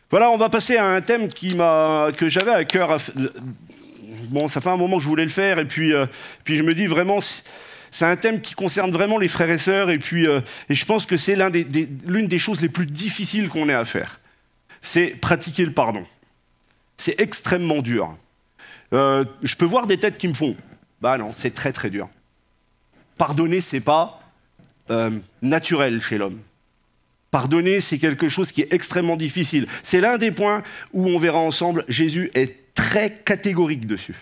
Voilà, on va passer à un thème que j'avais à cœur. Bon, ça fait un moment que je voulais le faire, et puis je me dis vraiment, c'est un thème qui concerne vraiment les frères et sœurs, et je pense que c'est l'une des choses les plus difficiles qu'on ait à faire. C'est pratiquer le pardon. C'est extrêmement dur. Je peux voir des têtes qui me font, bah non, c'est très très dur. Pardonner, c'est pas naturel chez l'homme. Pardonner, c'est quelque chose qui est extrêmement difficile. C'est l'un des points où on verra ensemble, Jésus est très catégorique dessus.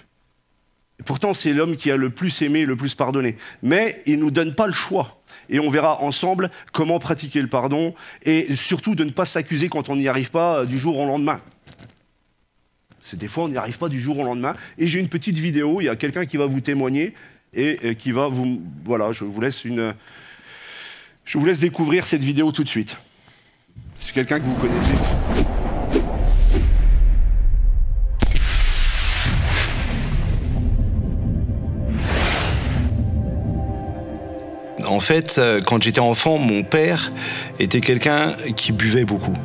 Et pourtant, c'est l'homme qui a le plus aimé, le plus pardonné. Mais il ne nous donne pas le choix. Et on verra ensemble comment pratiquer le pardon et surtout de ne pas s'accuser quand on n'y arrive pas du jour au lendemain. C'est des fois, on n'y arrive pas du jour au lendemain. Et j'ai une petite vidéo, il y a quelqu'un qui va vous témoigner et qui va vous... Voilà, je vous laisse découvrir cette vidéo tout de suite. C'est quelqu'un que vous connaissez. En fait, quand j'étais enfant, mon père était quelqu'un qui buvait beaucoup.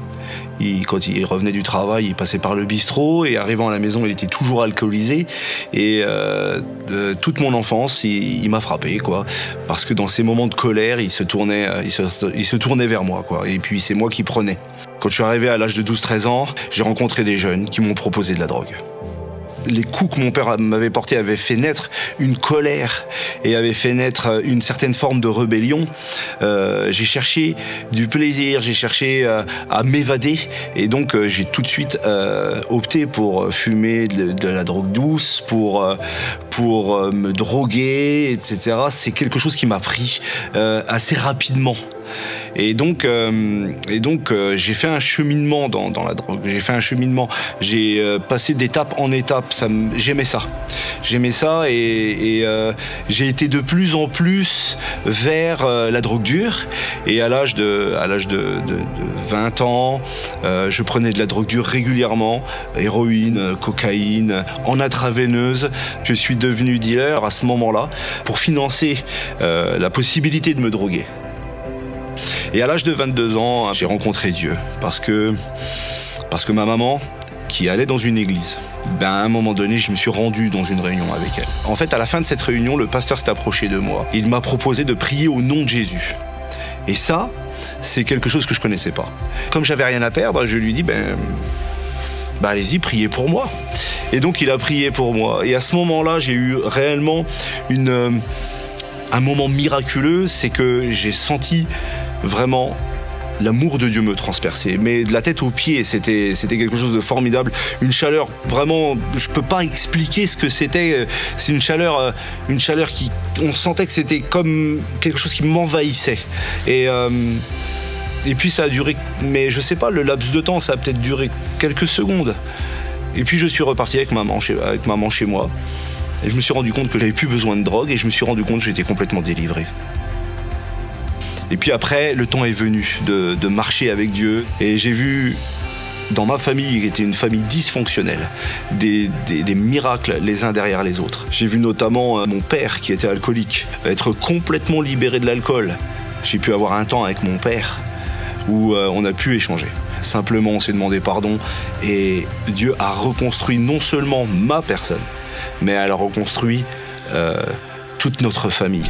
Quand il revenait du travail, il passait par le bistrot et arrivant à la maison, il était toujours alcoolisé. Et toute mon enfance, il m'a frappé, quoi. Parce que dans ces moments de colère, il se tournait vers moi, quoi. Et puis c'est moi qui prenais. Quand je suis arrivé à l'âge de 12-13 ans, j'ai rencontré des jeunes qui m'ont proposé de la drogue. Les coups que mon père m'avait portés avaient fait naître une colère et avaient fait naître une certaine forme de rébellion. J'ai cherché du plaisir, j'ai cherché à m'évader et donc j'ai tout de suite opté pour fumer de la drogue douce, pour me droguer, etc. C'est quelque chose qui m'a pris assez rapidement. Et donc j'ai fait un cheminement dans la drogue. J'ai fait un cheminement. J'ai passé d'étape en étape. J'aimais ça. J'aimais ça et j'ai été de plus en plus vers la drogue dure. Et à l'âge de 20 ans, je prenais de la drogue dure régulièrement, héroïne, cocaïne, en intraveineuse. Je suis devenu dealer à ce moment-là pour financer la possibilité de me droguer. Et à l'âge de 22 ans, j'ai rencontré Dieu parce que ma maman, qui allait dans une église, à un moment donné, je me suis rendu dans une réunion avec elle. En fait, à la fin de cette réunion, le pasteur s'est approché de moi. Il m'a proposé de prier au nom de Jésus. Et ça, c'est quelque chose que je connaissais pas. Comme j'avais rien à perdre, je lui ai dit, allez-y, priez pour moi. Et donc, il a prié pour moi. Et à ce moment-là, j'ai eu réellement un moment miraculeux, c'est que j'ai senti vraiment l'amour de Dieu me transpercer, mais de la tête aux pieds, c'était quelque chose de formidable, une chaleur vraiment, je peux pas expliquer ce que c'était, c'est une chaleur qui, on sentait que c'était comme quelque chose qui m'envahissait, et puis ça a duré, mais je sais pas, le laps de temps, ça a peut-être duré quelques secondes, et puis je suis reparti avec maman chez moi, et je me suis rendu compte que j'avais plus besoin de drogue, et je me suis rendu compte que j'étais complètement délivré. Et puis après, le temps est venu de marcher avec Dieu. Et j'ai vu dans ma famille, qui était une famille dysfonctionnelle, des miracles les uns derrière les autres. J'ai vu notamment mon père, qui était alcoolique, être complètement libéré de l'alcool. J'ai pu avoir un temps avec mon père où on a pu échanger. Simplement, on s'est demandé pardon. Et Dieu a reconstruit non seulement ma personne, mais elle a reconstruit toute notre famille.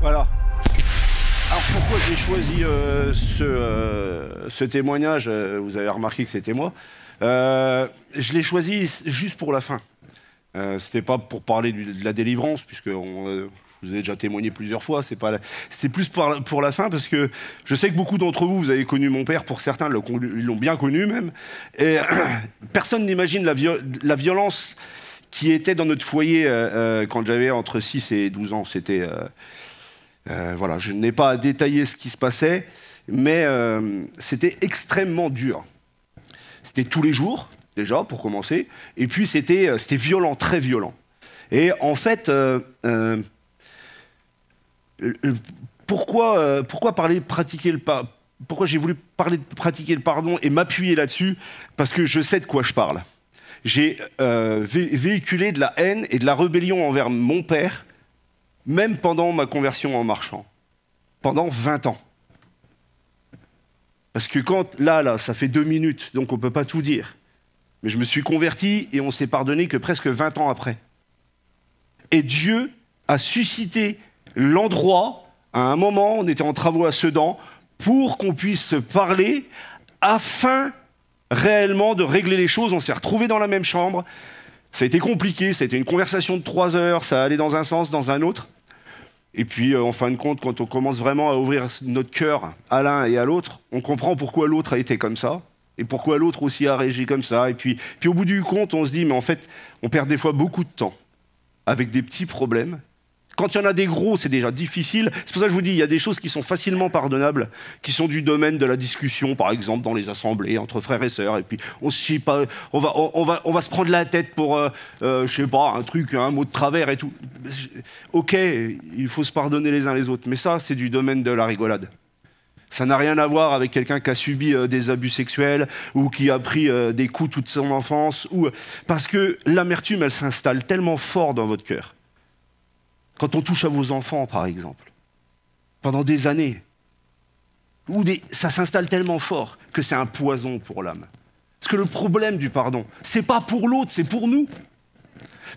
Voilà. Alors pourquoi j'ai choisi ce témoignage, vous avez remarqué que c'était moi, je l'ai choisi juste pour la fin. C'était pas pour parler de la délivrance, puisque je vous ai déjà témoigné plusieurs fois, c'était plus pour la fin, parce que je sais que beaucoup d'entre vous, vous avez connu mon père, pour certains, ils l'ont bien connu même, et personne n'imagine la violence qui était dans notre foyer quand j'avais entre 6 et 12 ans. C'était... voilà, je n'ai pas à détailler ce qui se passait, mais c'était extrêmement dur. C'était tous les jours, déjà, pour commencer, et puis c'était violent, très violent. Et en fait, pourquoi j'ai voulu parler de pratiquer le pardon et m'appuyer là-dessus? Parce que je sais de quoi je parle. J'ai véhiculé de la haine et de la rébellion envers mon père, même pendant ma conversion en marchant, pendant 20 ans. Parce que là, ça fait 2 minutes, donc on ne peut pas tout dire. Mais je me suis converti et on s'est pardonné que presque 20 ans après. Et Dieu a suscité l'endroit, à un moment, on était en travaux à Sedan, pour qu'on puisse se parler afin réellement de régler les choses. On s'est retrouvés dans la même chambre. Ça a été compliqué, ça a été une conversation de 3 heures, ça allait dans un sens, dans un autre. Et puis, en fin de compte, quand on commence vraiment à ouvrir notre cœur à l'un et à l'autre, on comprend pourquoi l'autre a été comme ça, et pourquoi l'autre aussi a réagi comme ça. Et puis au bout du compte, on se dit, mais en fait, on perd des fois beaucoup de temps avec des petits problèmes. Quand il y en a des gros, c'est déjà difficile. C'est pour ça que je vous dis, il y a des choses qui sont facilement pardonnables, qui sont du domaine de la discussion, par exemple, dans les assemblées, entre frères et sœurs. Et puis, on se chie pas, on va se prendre la tête pour, je sais pas, un truc, un mot de travers et tout. Ok, il faut se pardonner les uns les autres. Mais ça, c'est du domaine de la rigolade. Ça n'a rien à voir avec quelqu'un qui a subi des abus sexuels ou qui a pris des coups toute son enfance. Parce que l'amertume, elle s'installe tellement fort dans votre cœur. Quand on touche à vos enfants, par exemple, pendant des années, ça s'installe tellement fort que c'est un poison pour l'âme. Parce que le problème du pardon, c'est pas pour l'autre, c'est pour nous.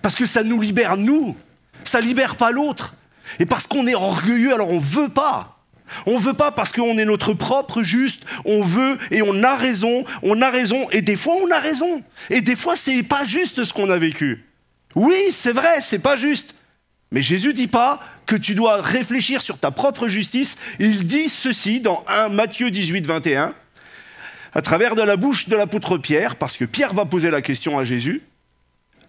Parce que ça nous libère, nous. Ça libère pas l'autre. Et parce qu'on est orgueilleux, alors on veut pas. On veut pas parce qu'on est notre propre juste. On veut et on a raison, et des fois on a raison. Et des fois c'est pas juste ce qu'on a vécu. Oui, c'est vrai, c'est pas juste. Mais Jésus dit pas que tu dois réfléchir sur ta propre justice. Il dit ceci dans 1 Matthieu 18, 21, à travers de la bouche de l'apôtre Pierre, parce que Pierre va poser la question à Jésus.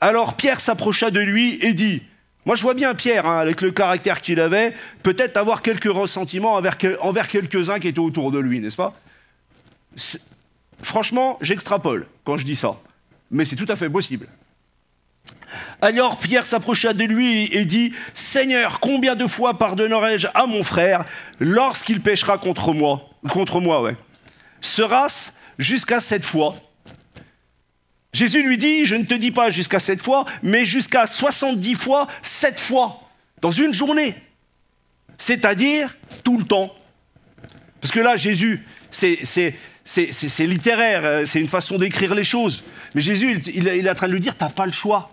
Alors Pierre s'approcha de lui et dit, moi je vois bien Pierre, avec le caractère qu'il avait, peut-être avoir quelques ressentiments envers quelques-uns qui étaient autour de lui, n'est-ce pas? Franchement, j'extrapole quand je dis ça, mais c'est tout à fait possible. Alors Pierre s'approcha de lui et dit, « Seigneur, combien de fois pardonnerai-je à mon frère lorsqu'il péchera contre moi, ouais. Sera-ce jusqu'à 7 fois ?» Jésus lui dit, « Je ne te dis pas jusqu'à 7 fois, mais jusqu'à 70 fois, 7 fois, dans une journée. » C'est-à-dire tout le temps. Parce que là, Jésus, c'est littéraire, c'est une façon d'écrire les choses. Mais Jésus, il est en train de lui dire, « T'as pas le choix. »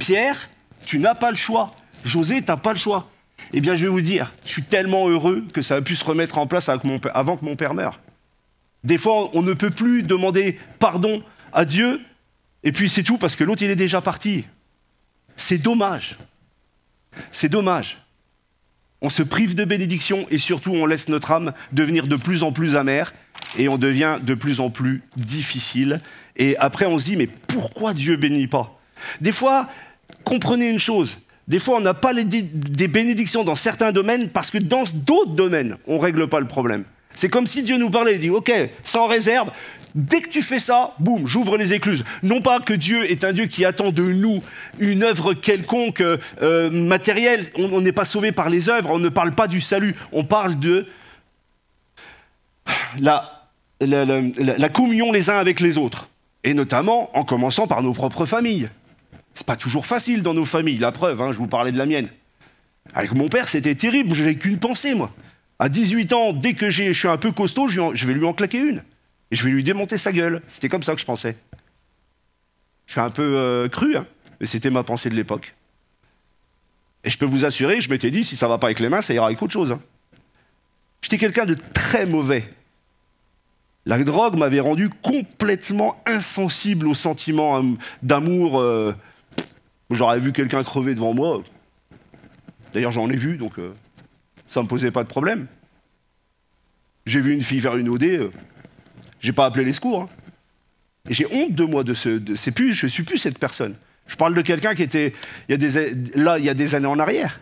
Pierre, tu n'as pas le choix. José, tu n'as pas le choix. Eh bien, je vais vous dire, je suis tellement heureux que ça a pu se remettre en place avant que mon père meure. Des fois, on ne peut plus demander pardon à Dieu, et puis c'est tout, parce que l'autre, il est déjà parti. C'est dommage. C'est dommage. On se prive de bénédiction, et surtout, on laisse notre âme devenir de plus en plus amère, et on devient de plus en plus difficile. Et après, on se dit, mais pourquoi Dieu bénit pas ? Des fois, comprenez une chose, des fois on n'a pas des bénédictions dans certains domaines parce que dans d'autres domaines, on ne règle pas le problème. C'est comme si Dieu nous parlait, il dit, ok, sans réserve, dès que tu fais ça, boum, j'ouvre les écluses. Non pas que Dieu est un Dieu qui attend de nous une œuvre quelconque matérielle, on n'est pas sauvé par les œuvres, on ne parle pas du salut, on parle de la communion les uns avec les autres. Et notamment en commençant par nos propres familles. C'est pas toujours facile dans nos familles, la preuve, je vous parlais de la mienne. Avec mon père, c'était terrible, je n'avais qu'une pensée, moi. À 18 ans, dès que je suis un peu costaud, je vais lui en claquer une. Et je vais lui démonter sa gueule. C'était comme ça que je pensais. Je suis un peu cru, mais c'était ma pensée de l'époque. Et je peux vous assurer, je m'étais dit, si ça va pas avec les mains, ça ira avec autre chose. J'étais quelqu'un de très mauvais. La drogue m'avait rendu complètement insensible aux sentiments d'amour. J'aurais vu quelqu'un crever devant moi. D'ailleurs, j'en ai vu, donc ça ne me posait pas de problème. J'ai vu une fille faire une OD, j'ai pas appelé les secours. Et j'ai honte de moi, je suis plus cette personne. Je parle de quelqu'un qui était il y a des années en arrière.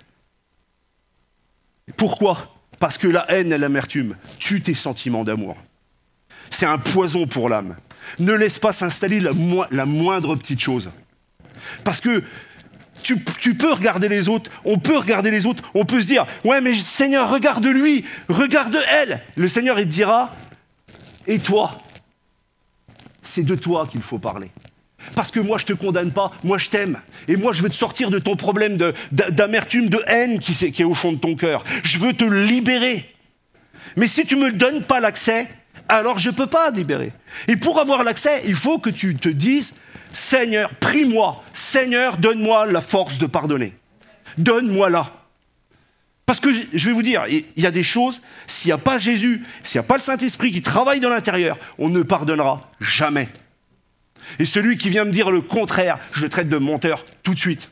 Pourquoi? Parce que la haine et l'amertume tuent tes sentiments d'amour. C'est un poison pour l'âme. Ne laisse pas s'installer la moindre petite chose. Parce que tu peux regarder les autres, on peut regarder les autres, on peut se dire « Ouais, mais Seigneur, regarde lui, regarde elle !» Le Seigneur, il te dira « Et toi ?» C'est de toi qu'il faut parler. Parce que moi, je ne te condamne pas, moi, je t'aime. Et moi, je veux te sortir de ton problème d'amertume, de haine qui est au fond de ton cœur. Je veux te libérer. Mais si tu ne me donnes pas l'accès, alors je ne peux pas libérer. Et pour avoir l'accès, il faut que tu te dises, Seigneur, prie-moi, Seigneur, donne-moi la force de pardonner. Donne-moi-la. Parce que, je vais vous dire, il y a des choses, s'il n'y a pas Jésus, s'il n'y a pas le Saint-Esprit qui travaille dans l'intérieur, on ne pardonnera jamais. Et celui qui vient me dire le contraire, je le traite de menteur tout de suite.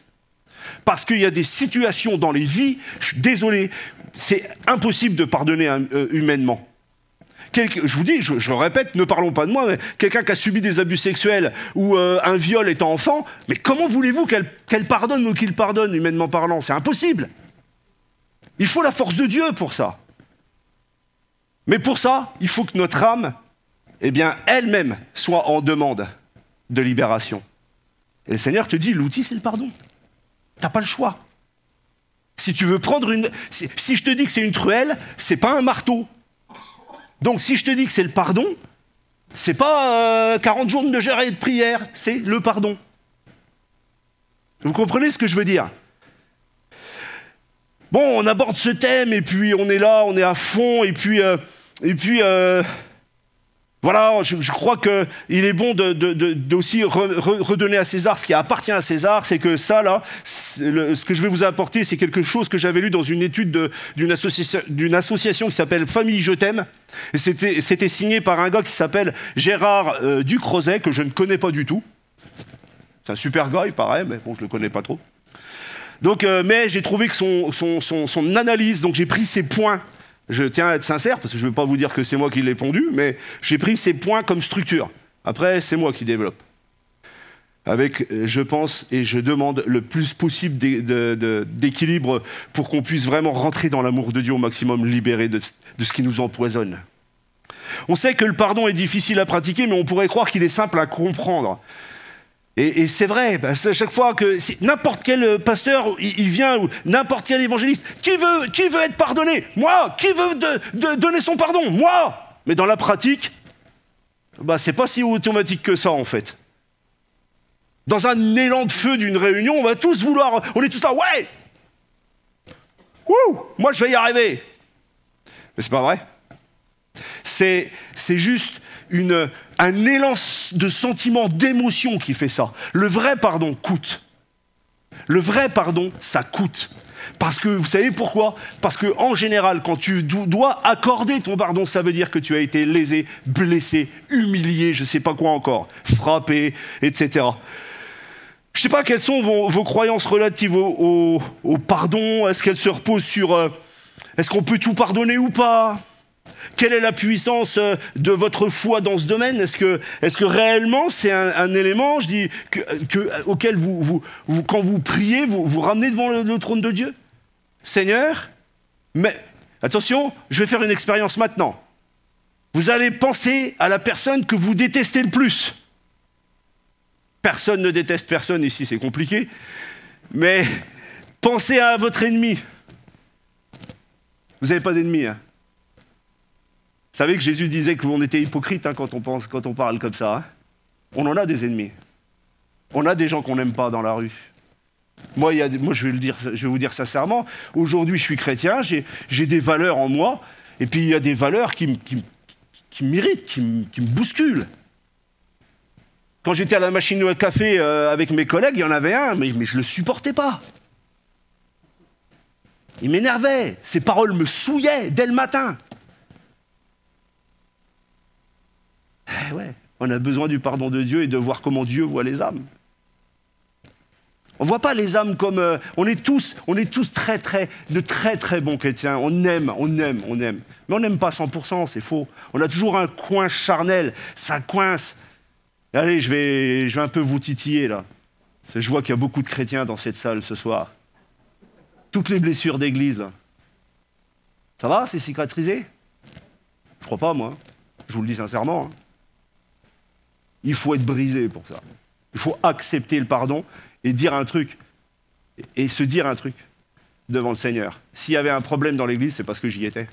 Parce qu'il y a des situations dans les vies, je suis désolé, c'est impossible de pardonner humainement. Je vous dis, je répète, ne parlons pas de moi, mais quelqu'un qui a subi des abus sexuels ou un viol étant enfant, mais comment voulez-vous qu'elle pardonne ou qu'il pardonne, humainement parlant? C'est impossible. Il faut la force de Dieu pour ça. Mais pour ça, il faut que notre âme, eh bien, elle-même soit en demande de libération. Et le Seigneur te dit, l'outil, c'est le pardon. Tu n'as pas le choix. Si tu veux prendre une... Si je te dis que c'est une truelle, c'est pas un marteau. Donc si je te dis que c'est le pardon, c'est pas 40 jours de jeûne et de prière, c'est le pardon. Vous comprenez ce que je veux dire? Bon, on aborde ce thème, et puis on est là, on est à fond, et puis voilà, je crois qu'il est bon d'aussi redonner à César ce qui appartient à César. C'est que ça, là, ce que je vais vous apporter, c'est quelque chose que j'avais lu dans une étude d'une association qui s'appelle Famille Je t'aime. Et c'était signé par un gars qui s'appelle Gérard Ducrozet, que je ne connais pas du tout. C'est un super gars, il paraît, mais bon, je ne le connais pas trop. Donc, mais j'ai trouvé que son analyse, donc j'ai pris ses points. Je tiens à être sincère, parce que je ne vais pas vous dire que c'est moi qui l'ai pondu, mais j'ai pris ces points comme structure. Après, c'est moi qui développe. Avec, je pense, et je demande le plus possible d'équilibre pour qu'on puisse vraiment rentrer dans l'amour de Dieu au maximum, libéré de ce qui nous empoisonne. On sait que le pardon est difficile à pratiquer, mais on pourrait croire qu'il est simple à comprendre. Et c'est vrai, parce que chaque fois que n'importe quel pasteur, il vient, ou n'importe quel évangéliste, qui veut être pardonné? Moi. Qui veut donner son pardon? Moi. Mais dans la pratique, c'est pas si automatique que ça, en fait. Dans un élan de feu d'une réunion, on va tous vouloir, on est tous là, ouais, wouh, moi je vais y arriver. Mais c'est pas vrai. C'est juste un élan de sentiment, d'émotion qui fait ça. Le vrai pardon coûte. Le vrai pardon, ça coûte. Parce que, vous savez pourquoi? Parce qu'en général, quand tu dois accorder ton pardon, ça veut dire que tu as été lésé, blessé, humilié, je ne sais pas quoi encore, frappé, etc. Je ne sais pas quelles sont vos croyances relatives au pardon. Est-ce qu'elles se reposent sur... est-ce qu'on peut tout pardonner ou pas? Quelle est la puissance de votre foi dans ce domaine? Est-ce que réellement c'est un élément, je dis, auquel quand vous priez, vous ramenez devant le trône de Dieu? Seigneur, mais attention, je vais faire une expérience maintenant. Vous allez penser à la personne que vous détestez le plus. Personne ne déteste personne ici, c'est compliqué. Mais pensez à votre ennemi. Vous n'avez pas d'ennemi, hein? Vous savez que Jésus disait qu'on était hypocrite quand on parle comme ça. Hein? On en a des ennemis. On a des gens qu'on n'aime pas dans la rue. Moi, je vais vous dire sincèrement, aujourd'hui je suis chrétien, j'ai des valeurs en moi, et puis il y a des valeurs qui m'irritent, qui me bousculent. Quand j'étais à la machine à café avec mes collègues, il y en avait un, mais je ne le supportais pas. Il m'énervait, ses paroles me souillaient dès le matin. Ouais, on a besoin du pardon de Dieu et de voir comment Dieu voit les âmes. On ne voit pas les âmes comme... on est tous de très bons chrétiens. On aime. Mais on n'aime pas 100%, c'est faux. On a toujours un coin charnel, ça coince. Allez, je vais un peu vous titiller là. Parce que je vois qu'il y a beaucoup de chrétiens dans cette salle ce soir. Toutes les blessures d'église, là. Ça va, c'est cicatrisé? Je crois pas, moi. Je vous le dis sincèrement. Hein. Il faut être brisé pour ça. Il faut accepter le pardon et dire un truc. Et se dire un truc devant le Seigneur. S'il y avait un problème dans l'église, c'est parce que j'y étais.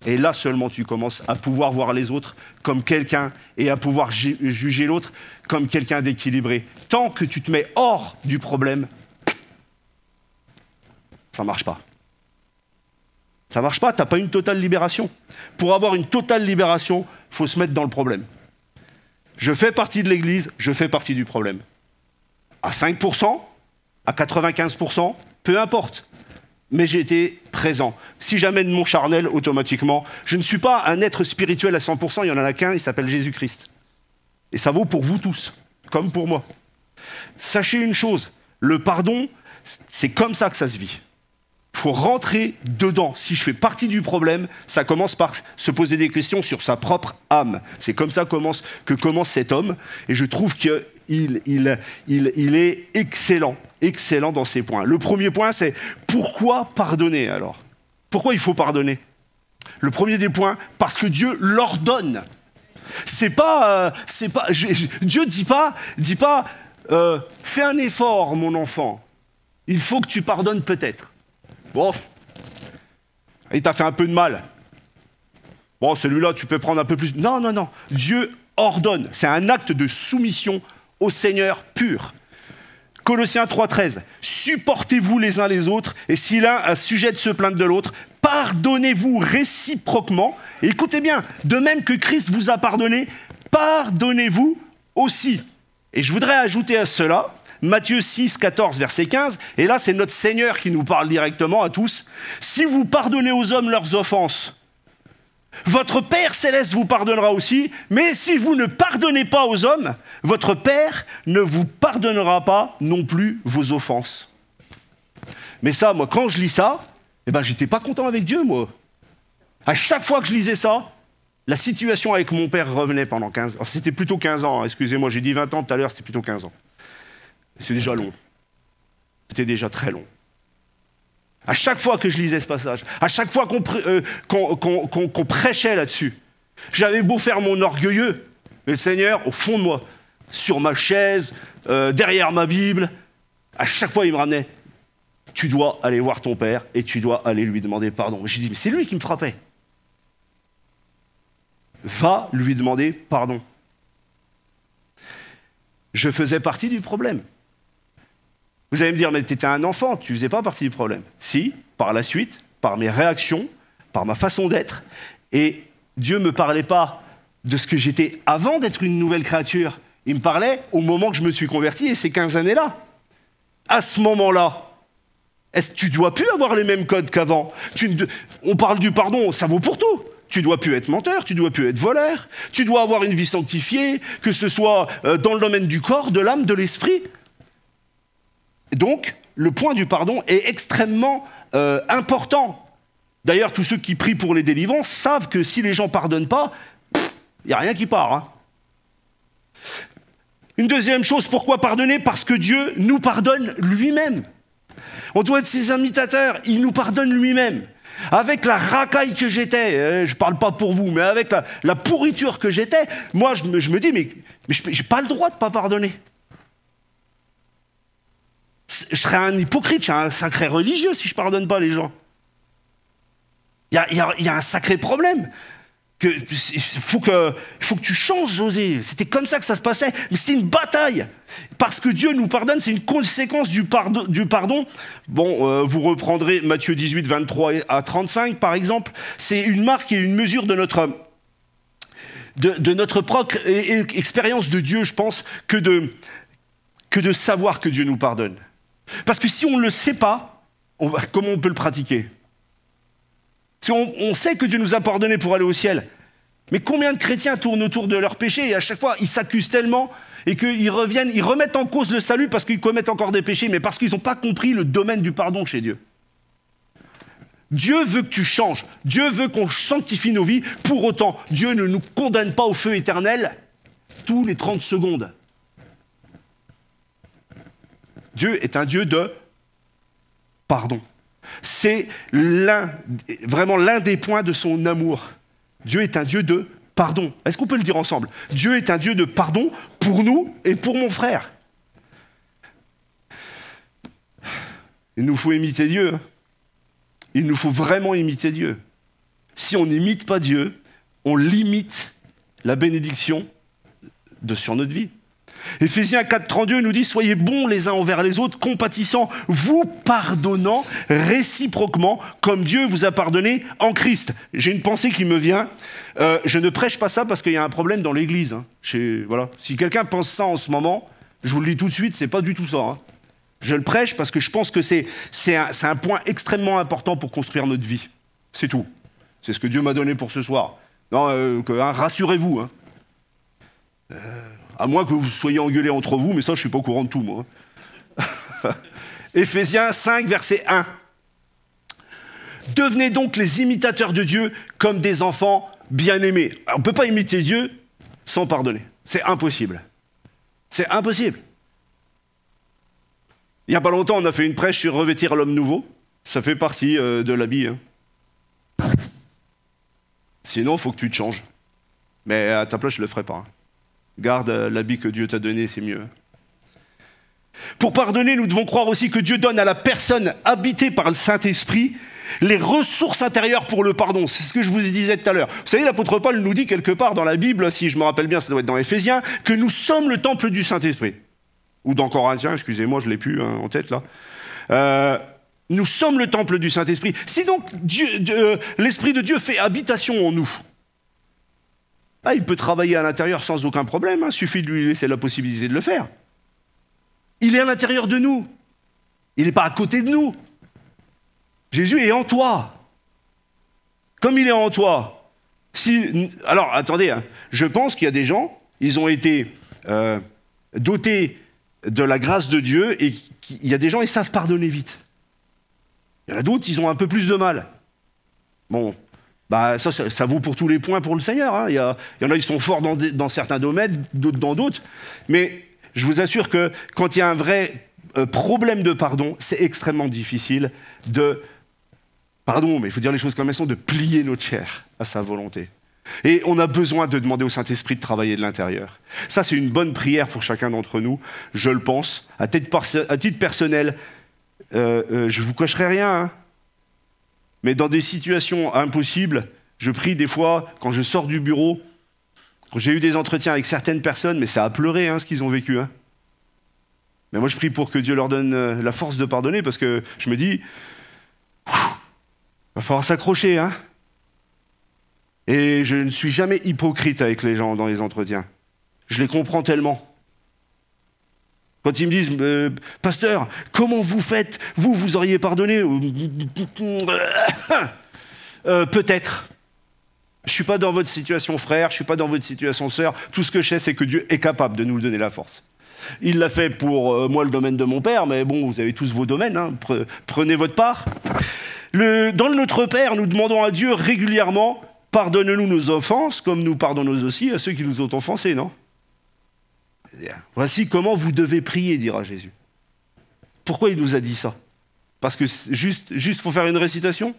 Et là seulement tu commences à pouvoir voir les autres comme quelqu'un et à pouvoir juger l'autre comme quelqu'un d'équilibré. Tant que tu te mets hors du problème, ça ne marche pas. Ça marche pas, tu n'as pas une totale libération. Pour avoir une totale libération, il faut se mettre dans le problème. Je fais partie de l'Église, je fais partie du problème. À 5%, à 95%, peu importe. Mais j'ai été présent. Si j'amène mon charnel, automatiquement, je ne suis pas un être spirituel à 100%, il n'y en a qu'un, il s'appelle Jésus-Christ. Et ça vaut pour vous tous, comme pour moi. Sachez une chose, le pardon, c'est comme ça que ça se vit. Il faut rentrer dedans. Si je fais partie du problème, ça commence par se poser des questions sur sa propre âme. C'est comme ça que commence cet homme. Et je trouve qu'il est excellent dans ces points. Le premier point, c'est pourquoi pardonner alors? Pourquoi il faut pardonner? Le premier des points, parce que Dieu l'ordonne. Dieu dit pas, fais un effort, mon enfant. Il faut que tu pardonnes peut-être. Bon, il t'a fait un peu de mal. Bon, celui-là, tu peux prendre un peu plus. Non. Dieu ordonne. C'est un acte de soumission au Seigneur pur. Colossiens 3,13. Supportez-vous les uns les autres, et si l'un a sujet de se plaindre de l'autre, pardonnez-vous réciproquement. Et écoutez bien, de même que Christ vous a pardonné, pardonnez-vous aussi. Et je voudrais ajouter à cela Matthieu 6, 14, verset 15, et là c'est notre Seigneur qui nous parle directement à tous. Si vous pardonnez aux hommes leurs offenses, votre Père céleste vous pardonnera aussi, mais si vous ne pardonnez pas aux hommes, votre Père ne vous pardonnera pas non plus vos offenses. Mais ça, moi, quand je lis ça, j'étais pas content avec Dieu, moi. À chaque fois que je lisais ça, la situation avec mon père revenait pendant 15 ans. C'était plutôt 15 ans, excusez-moi, j'ai dit 20 ans tout à l'heure, c'était plutôt 15 ans. C'est déjà long. C'était déjà très long. À chaque fois que je lisais ce passage, à chaque fois qu'on prêchait là-dessus, j'avais beau faire mon orgueilleux, mais le Seigneur, au fond de moi, sur ma chaise, derrière ma Bible, à chaque fois il me ramenait. Tu dois aller voir ton père et tu dois aller lui demander pardon. J'ai dit, mais c'est lui qui me frappait. Va lui demander pardon. Je faisais partie du problème. Vous allez me dire, mais tu étais un enfant, tu ne faisais pas partie du problème. Si, par la suite, par mes réactions, par ma façon d'être, et Dieu ne me parlait pas de ce que j'étais avant d'être une nouvelle créature. Il me parlait au moment que je me suis converti, et ces 15 années-là. À ce moment-là, est-ce que tu ne dois plus avoir les mêmes codes qu'avant? On parle du pardon, ça vaut pour tout. Tu ne dois plus être menteur, tu ne dois plus être voleur, tu dois avoir une vie sanctifiée, que ce soit dans le domaine du corps, de l'âme, de l'esprit. Donc, le point du pardon est extrêmement important. D'ailleurs, tous ceux qui prient pour les délivrances savent que si les gens ne pardonnent pas, il n'y a rien qui part. Hein. Une deuxième chose, pourquoi pardonner? Parce que Dieu nous pardonne lui-même. On doit être ses imitateurs, il nous pardonne lui-même. Avec la racaille que j'étais, je ne parle pas pour vous, mais avec la pourriture que j'étais, moi je me dis, mais je n'ai pas le droit de ne pas pardonner. Je serais un hypocrite, je suis un sacré religieux si je ne pardonne pas les gens. Il y a un sacré problème. Il faut que tu changes, José. C'était comme ça que ça se passait. Mais c'était une bataille. Parce que Dieu nous pardonne, c'est une conséquence du pardon. Bon, vous reprendrez Matthieu 18, 23 à 35, par exemple. C'est une marque et une mesure de notre propre expérience de Dieu, je pense, que de savoir que Dieu nous pardonne. Parce que si on ne le sait pas, comment on peut le pratiquer? Si on sait que Dieu nous a pardonné pour aller au ciel, mais combien de chrétiens tournent autour de leurs péchés et à chaque fois ils s'accusent tellement et qu'ils reviennent, ils remettent en cause le salut parce qu'ils commettent encore des péchés, mais parce qu'ils n'ont pas compris le domaine du pardon chez Dieu. Dieu veut que tu changes, Dieu veut qu'on sanctifie nos vies, pour autant Dieu ne nous condamne pas au feu éternel tous les 30 secondes. Dieu est un Dieu de pardon. C'est vraiment l'un des points de son amour. Dieu est un Dieu de pardon. Est-ce qu'on peut le dire ensemble? Dieu est un Dieu de pardon pour nous et pour mon frère. Il nous faut imiter Dieu. Il nous faut vraiment imiter Dieu. Si on n'imite pas Dieu, on limite la bénédiction sur notre vie. Éphésiens 4,32 nous dit « Soyez bons les uns envers les autres, compatissants, vous pardonnant réciproquement, comme Dieu vous a pardonné en Christ. » J'ai une pensée qui me vient. Je ne prêche pas ça parce qu'il y a un problème dans l'Église. Hein. Voilà. Si quelqu'un pense ça en ce moment, je vous le dis tout de suite, c'est pas du tout ça. Hein. Je le prêche parce que je pense que c'est un point extrêmement important pour construire notre vie. C'est tout. C'est ce que Dieu m'a donné pour ce soir. Non, rassurez-vous. Hein. À moins que vous soyez engueulés entre vous, mais ça, je ne suis pas au courant de tout, moi. Éphésiens 5, verset 1. Devenez donc les imitateurs de Dieu comme des enfants bien-aimés. On ne peut pas imiter Dieu sans pardonner. C'est impossible. C'est impossible. Il n'y a pas longtemps, on a fait une prêche sur revêtir l'homme nouveau. Ça fait partie de l'habit. Hein. Sinon, il faut que tu te changes. Mais à ta place, je ne le ferai pas. Hein. Garde l'habit que Dieu t'a donné, c'est mieux. Pour pardonner, nous devons croire aussi que Dieu donne à la personne habitée par le Saint-Esprit les ressources intérieures pour le pardon. C'est ce que je vous disais tout à l'heure. Vous savez, l'apôtre Paul nous dit quelque part dans la Bible, si je me rappelle bien, ça doit être dans Éphésiens, que nous sommes le temple du Saint-Esprit. Ou dans Corinthiens, excusez-moi, je ne l'ai plus en tête là. Nous sommes le temple du Saint-Esprit. Si donc l'Esprit de Dieu fait habitation en nous, il peut travailler à l'intérieur sans aucun problème, il suffit de lui laisser la possibilité de le faire. Il est à l'intérieur de nous. Il n'est pas à côté de nous. Jésus est en toi. Comme il est en toi. Alors, attendez, hein, je pense qu'il y a des gens, ils ont été dotés de la grâce de Dieu et il y a des gens, ils savent pardonner vite. Il y en a d'autres, ils ont un peu plus de mal. Bon, ça vaut pour tous les points pour le Seigneur. Hein. Il y en a, ils sont forts dans certains domaines, d'autres dans d'autres. Mais je vous assure que quand il y a un vrai problème de pardon, c'est extrêmement difficile mais il faut dire les choses comme elles sont, de plier notre chair à sa volonté. Et on a besoin de demander au Saint-Esprit de travailler de l'intérieur. Ça, c'est une bonne prière pour chacun d'entre nous, je le pense. À titre personnel, je ne vous cacherai rien, hein. Mais dans des situations impossibles, je prie des fois, quand je sors du bureau, quand j'ai eu des entretiens avec certaines personnes, mais ça a pleuré ce qu'ils ont vécu. Hein. Mais moi, je prie pour que Dieu leur donne la force de pardonner, parce que je me dis, il va falloir s'accrocher. Hein. Et je ne suis jamais hypocrite avec les gens dans les entretiens. Je les comprends tellement. Quand ils me disent, pasteur, comment vous faites? Vous auriez pardonné? Peut-être. Je ne suis pas dans votre situation frère, je ne suis pas dans votre situation sœur. Tout ce que je sais, c'est que Dieu est capable de nous donner la force. Il l'a fait pour moi, le domaine de mon père, mais bon, vous avez tous vos domaines, hein. Prenez votre part. Dans le Notre Père, nous demandons à Dieu régulièrement, pardonne-nous nos offenses, comme nous pardonnons aussi à ceux qui nous ont offensés, non? Voici comment vous devez prier, dira Jésus. Pourquoi il nous a dit ça? Parce que juste pour faire une récitation?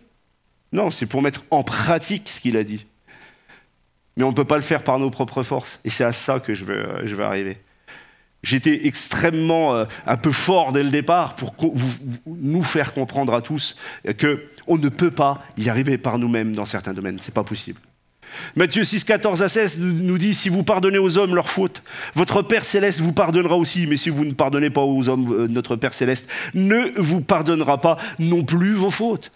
Non, c'est pour mettre en pratique ce qu'il a dit. Mais on ne peut pas le faire par nos propres forces. Et c'est à ça que je veux arriver. J'étais extrêmement un peu fort dès le départ pour nous faire comprendre à tous qu'on ne peut pas y arriver par nous-mêmes dans certains domaines. Ce n'est pas possible. Matthieu 6, 14 à 16 nous dit « Si vous pardonnez aux hommes leurs fautes, votre Père Céleste vous pardonnera aussi. Mais si vous ne pardonnez pas aux hommes, notre Père Céleste ne vous pardonnera pas non plus vos fautes. »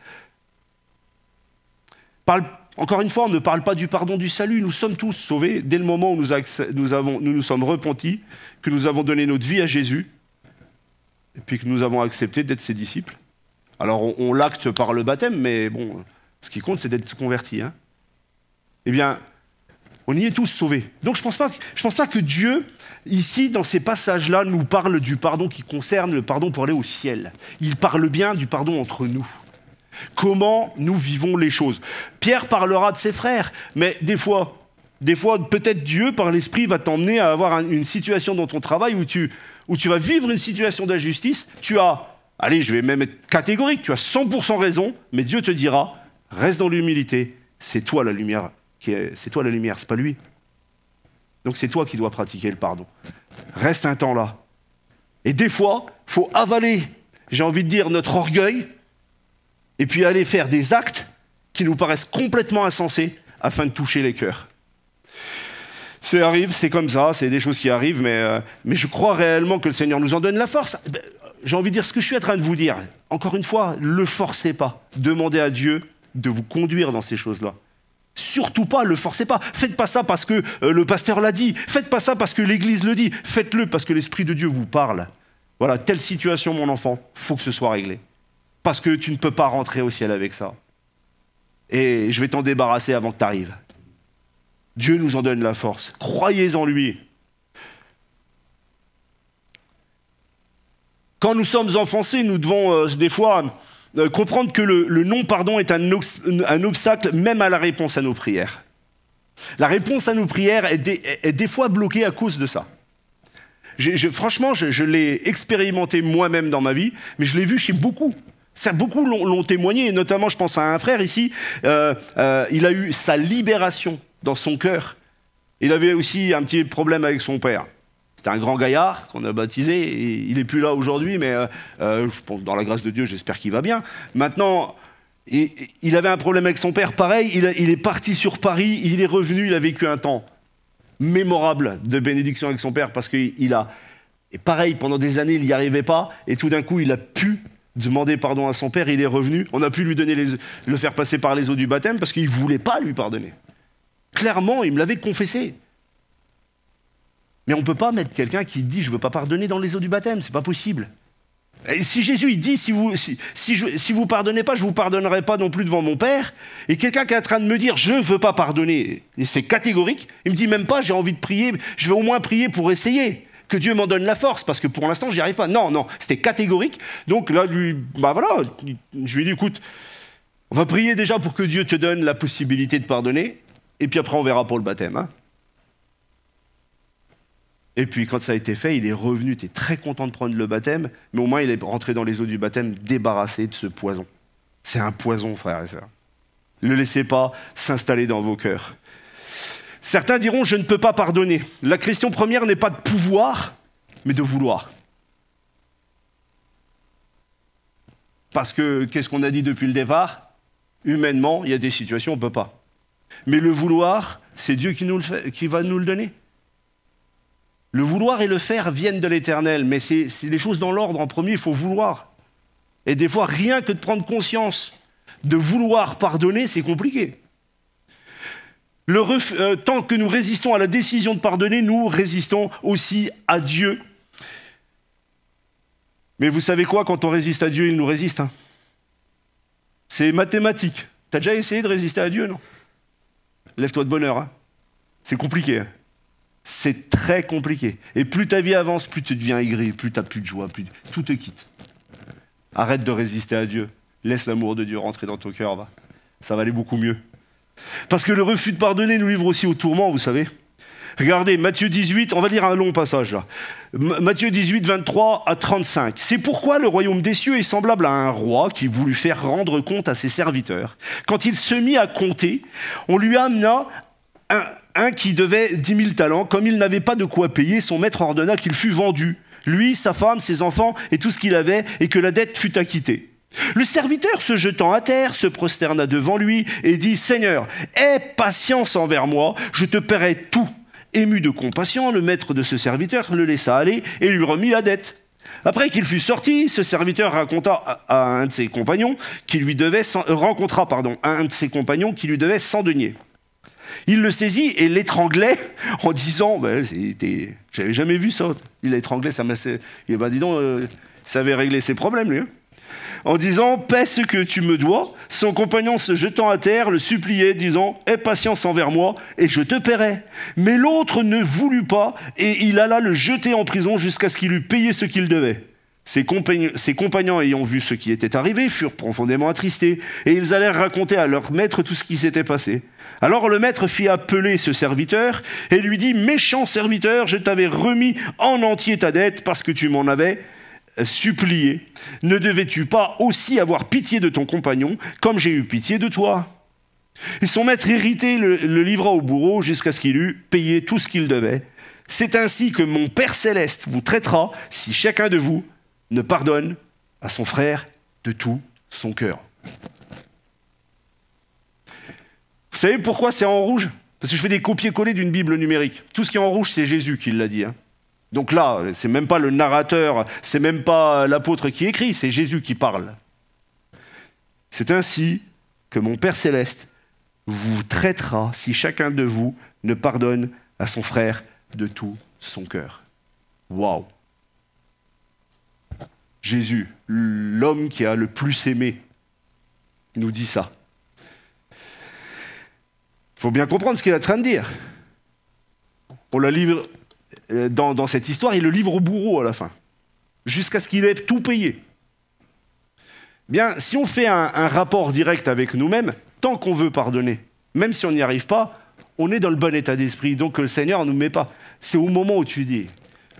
Encore une fois, on ne parle pas du pardon du salut. Nous sommes tous sauvés dès le moment où nous sommes repentis, que nous avons donné notre vie à Jésus, et puis que nous avons accepté d'être ses disciples. Alors, on l'acte par le baptême, mais bon, ce qui compte, c'est d'être converti. Hein. Eh bien, on y est tous sauvés. Donc, je pense pas que Dieu, ici, dans ces passages-là, nous parle du pardon qui concerne le pardon pour aller au ciel. Il parle bien du pardon entre nous. Comment nous vivons les choses. Pierre parlera de ses frères, mais des fois, peut-être Dieu, par l'Esprit, va t'emmener à avoir une situation dans ton travail où tu vas vivre une situation d'injustice. Allez, je vais même être catégorique, tu as 100% raison, mais Dieu te dira, reste dans l'humilité, c'est toi la lumière, c'est pas lui. Donc c'est toi qui dois pratiquer le pardon. Reste un temps là. Et des fois, il faut avaler, j'ai envie de dire, notre orgueil, et puis aller faire des actes qui nous paraissent complètement insensés afin de toucher les cœurs. arrive, c'est comme ça, c'est des choses qui arrivent, mais je crois réellement que le Seigneur nous en donne la force. J'ai envie de dire ce que je suis en train de vous dire. Encore une fois, ne le forcez pas. Demandez à Dieu de vous conduire dans ces choses-là. Surtout pas, le forcez pas. Faites pas ça parce que le pasteur l'a dit. Faites pas ça parce que l'Église le dit. Faites-le parce que l'Esprit de Dieu vous parle. Voilà, telle situation, mon enfant, faut que ce soit réglé. Parce que tu ne peux pas rentrer au ciel avec ça. Et je vais t'en débarrasser avant que tu arrives. Dieu nous en donne la force. Croyez en lui. Quand nous sommes offensés, nous devons des fois comprendre que le non-pardon est un obstacle même à la réponse à nos prières. La réponse à nos prières est des fois bloquée à cause de ça. Franchement, je l'ai expérimenté moi-même dans ma vie, mais je l'ai vu chez beaucoup. Beaucoup l'ont témoigné, et notamment je pense à un frère ici, il a eu sa libération dans son cœur. Il avait aussi un petit problème avec son père. C'était un grand gaillard qu'on a baptisé, et il n'est plus là aujourd'hui, mais je pense, dans la grâce de Dieu, j'espère qu'il va bien. Maintenant, il avait un problème avec son père, pareil, il est parti sur Paris, il est revenu, il a vécu un temps mémorable de bénédiction avec son père, parce qu'il a, et pareil, pendant des années, il n'y arrivait pas, et tout d'un coup, il a pu demander pardon à son père, il est revenu, on a pu lui donner le faire passer par les eaux du baptême, parce qu'il ne voulait pas lui pardonner. Clairement, il me l'avait confessé. Mais on ne peut pas mettre quelqu'un qui dit « je ne veux pas pardonner dans les eaux du baptême », c'est pas possible. Et si Jésus il dit « si vous pardonnez pas, je ne vous pardonnerai pas non plus devant mon Père », et quelqu'un qui est en train de me dire « je ne veux pas pardonner », et c'est catégorique, il me dit même pas « j'ai envie de prier, je vais au moins prier pour essayer ». Que Dieu m'en donne la force, parce que pour l'instant, j'y arrive pas. Non, c'était catégorique. Donc là, je lui ai dit, écoute, on va prier déjà pour que Dieu te donne la possibilité de pardonner, et puis après, on verra pour le baptême. Hein. Et puis, quand ça a été fait, il est revenu, il était très content de prendre le baptême, mais au moins, il est rentré dans les eaux du baptême débarrassé de ce poison. C'est un poison, frères et sœurs. Ne le laissez pas s'installer dans vos cœurs. Certains diront « je ne peux pas pardonner ». La question première n'est pas de pouvoir, mais de vouloir. Parce que, qu'est-ce qu'on a dit depuis le départ? Humainement, il y a des situations où on ne peut pas. Mais le vouloir, c'est Dieu qui va nous le donner. Le vouloir et le faire viennent de l'Éternel, mais c'est les choses dans l'ordre. En premier, il faut vouloir. Et des fois, rien que de prendre conscience de vouloir pardonner, c'est compliqué. Tant que nous résistons à la décision de pardonner, nous résistons aussi à Dieu. Mais vous savez quoi, quand on résiste à Dieu, il nous résiste. Hein. C'est mathématique. T'as déjà essayé de résister à Dieu, non? Lève-toi de bonne heure. Hein. C'est compliqué. Hein. C'est très compliqué. Et plus ta vie avance, plus tu deviens aigri, plus tu n'as plus de joie, tout te quitte. Arrête de résister à Dieu. Laisse l'amour de Dieu rentrer dans ton cœur. Va. Ça va aller beaucoup mieux. Parce que le refus de pardonner nous livre aussi au tourment, vous savez. Regardez, Matthieu 18, on va lire un long passage là. Matthieu 18, 23 à 35. C'est pourquoi le royaume des cieux est semblable à un roi qui voulut faire rendre compte à ses serviteurs. Quand il se mit à compter, on lui amena un qui devait 10 000 talents. Comme il n'avait pas de quoi payer, son maître ordonna qu'il fût vendu, lui, sa femme, ses enfants et tout ce qu'il avait, et que la dette fût acquittée. Le serviteur, se jetant à terre, se prosterna devant lui et dit « Seigneur, aie patience envers moi, je te paierai tout. » Ému de compassion, le maître de ce serviteur le laissa aller et lui remit la dette. Après qu'il fut sorti, ce serviteur rencontra un de ses compagnons qui lui devait 100 deniers. Il le saisit et l'étranglait en disant j'avais jamais vu ça. Il l'étranglait, ça m'a... Il dis donc, ça avait réglé ses problèmes, lui. En disant « Paie ce que tu me dois », son compagnon se jetant à terre le suppliait, disant « Aie patience envers moi, et je te paierai. » Mais l'autre ne voulut pas, et il alla le jeter en prison jusqu'à ce qu'il eût payé ce qu'il devait. Ses compagnons ayant vu ce qui était arrivé furent profondément attristés, et ils allèrent raconter à leur maître tout ce qui s'était passé. Alors le maître fit appeler ce serviteur, et lui dit « Méchant serviteur, je t'avais remis en entier ta dette parce que tu m'en avais supplié. Ne devais-tu pas aussi avoir pitié de ton compagnon, comme j'ai eu pitié de toi ?» Et son maître irrité le livra au bourreau jusqu'à ce qu'il eût payé tout ce qu'il devait. C'est ainsi que mon Père Céleste vous traitera si chacun de vous ne pardonne à son frère de tout son cœur. Vous savez pourquoi c'est en rouge? Parce que je fais des copier-coller d'une Bible numérique. Tout ce qui est en rouge, c'est Jésus qui l'a dit. Hein. Donc là, c'est même pas le narrateur, c'est même pas l'apôtre qui écrit, c'est Jésus qui parle. C'est ainsi que mon Père Céleste vous traitera si chacun de vous ne pardonne à son frère de tout son cœur. Waouh! Jésus, l'homme qui a le plus aimé, nous dit ça. Il faut bien comprendre ce qu'il est en train de dire. On la livre dans cette histoire, il le livre au bourreau à la fin, jusqu'à ce qu'il ait tout payé. Bien, si on fait un rapport direct avec nous-mêmes, tant qu'on veut pardonner, même si on n'y arrive pas, on est dans le bon état d'esprit. Donc le Seigneur ne nous met pas. C'est au moment où tu dis,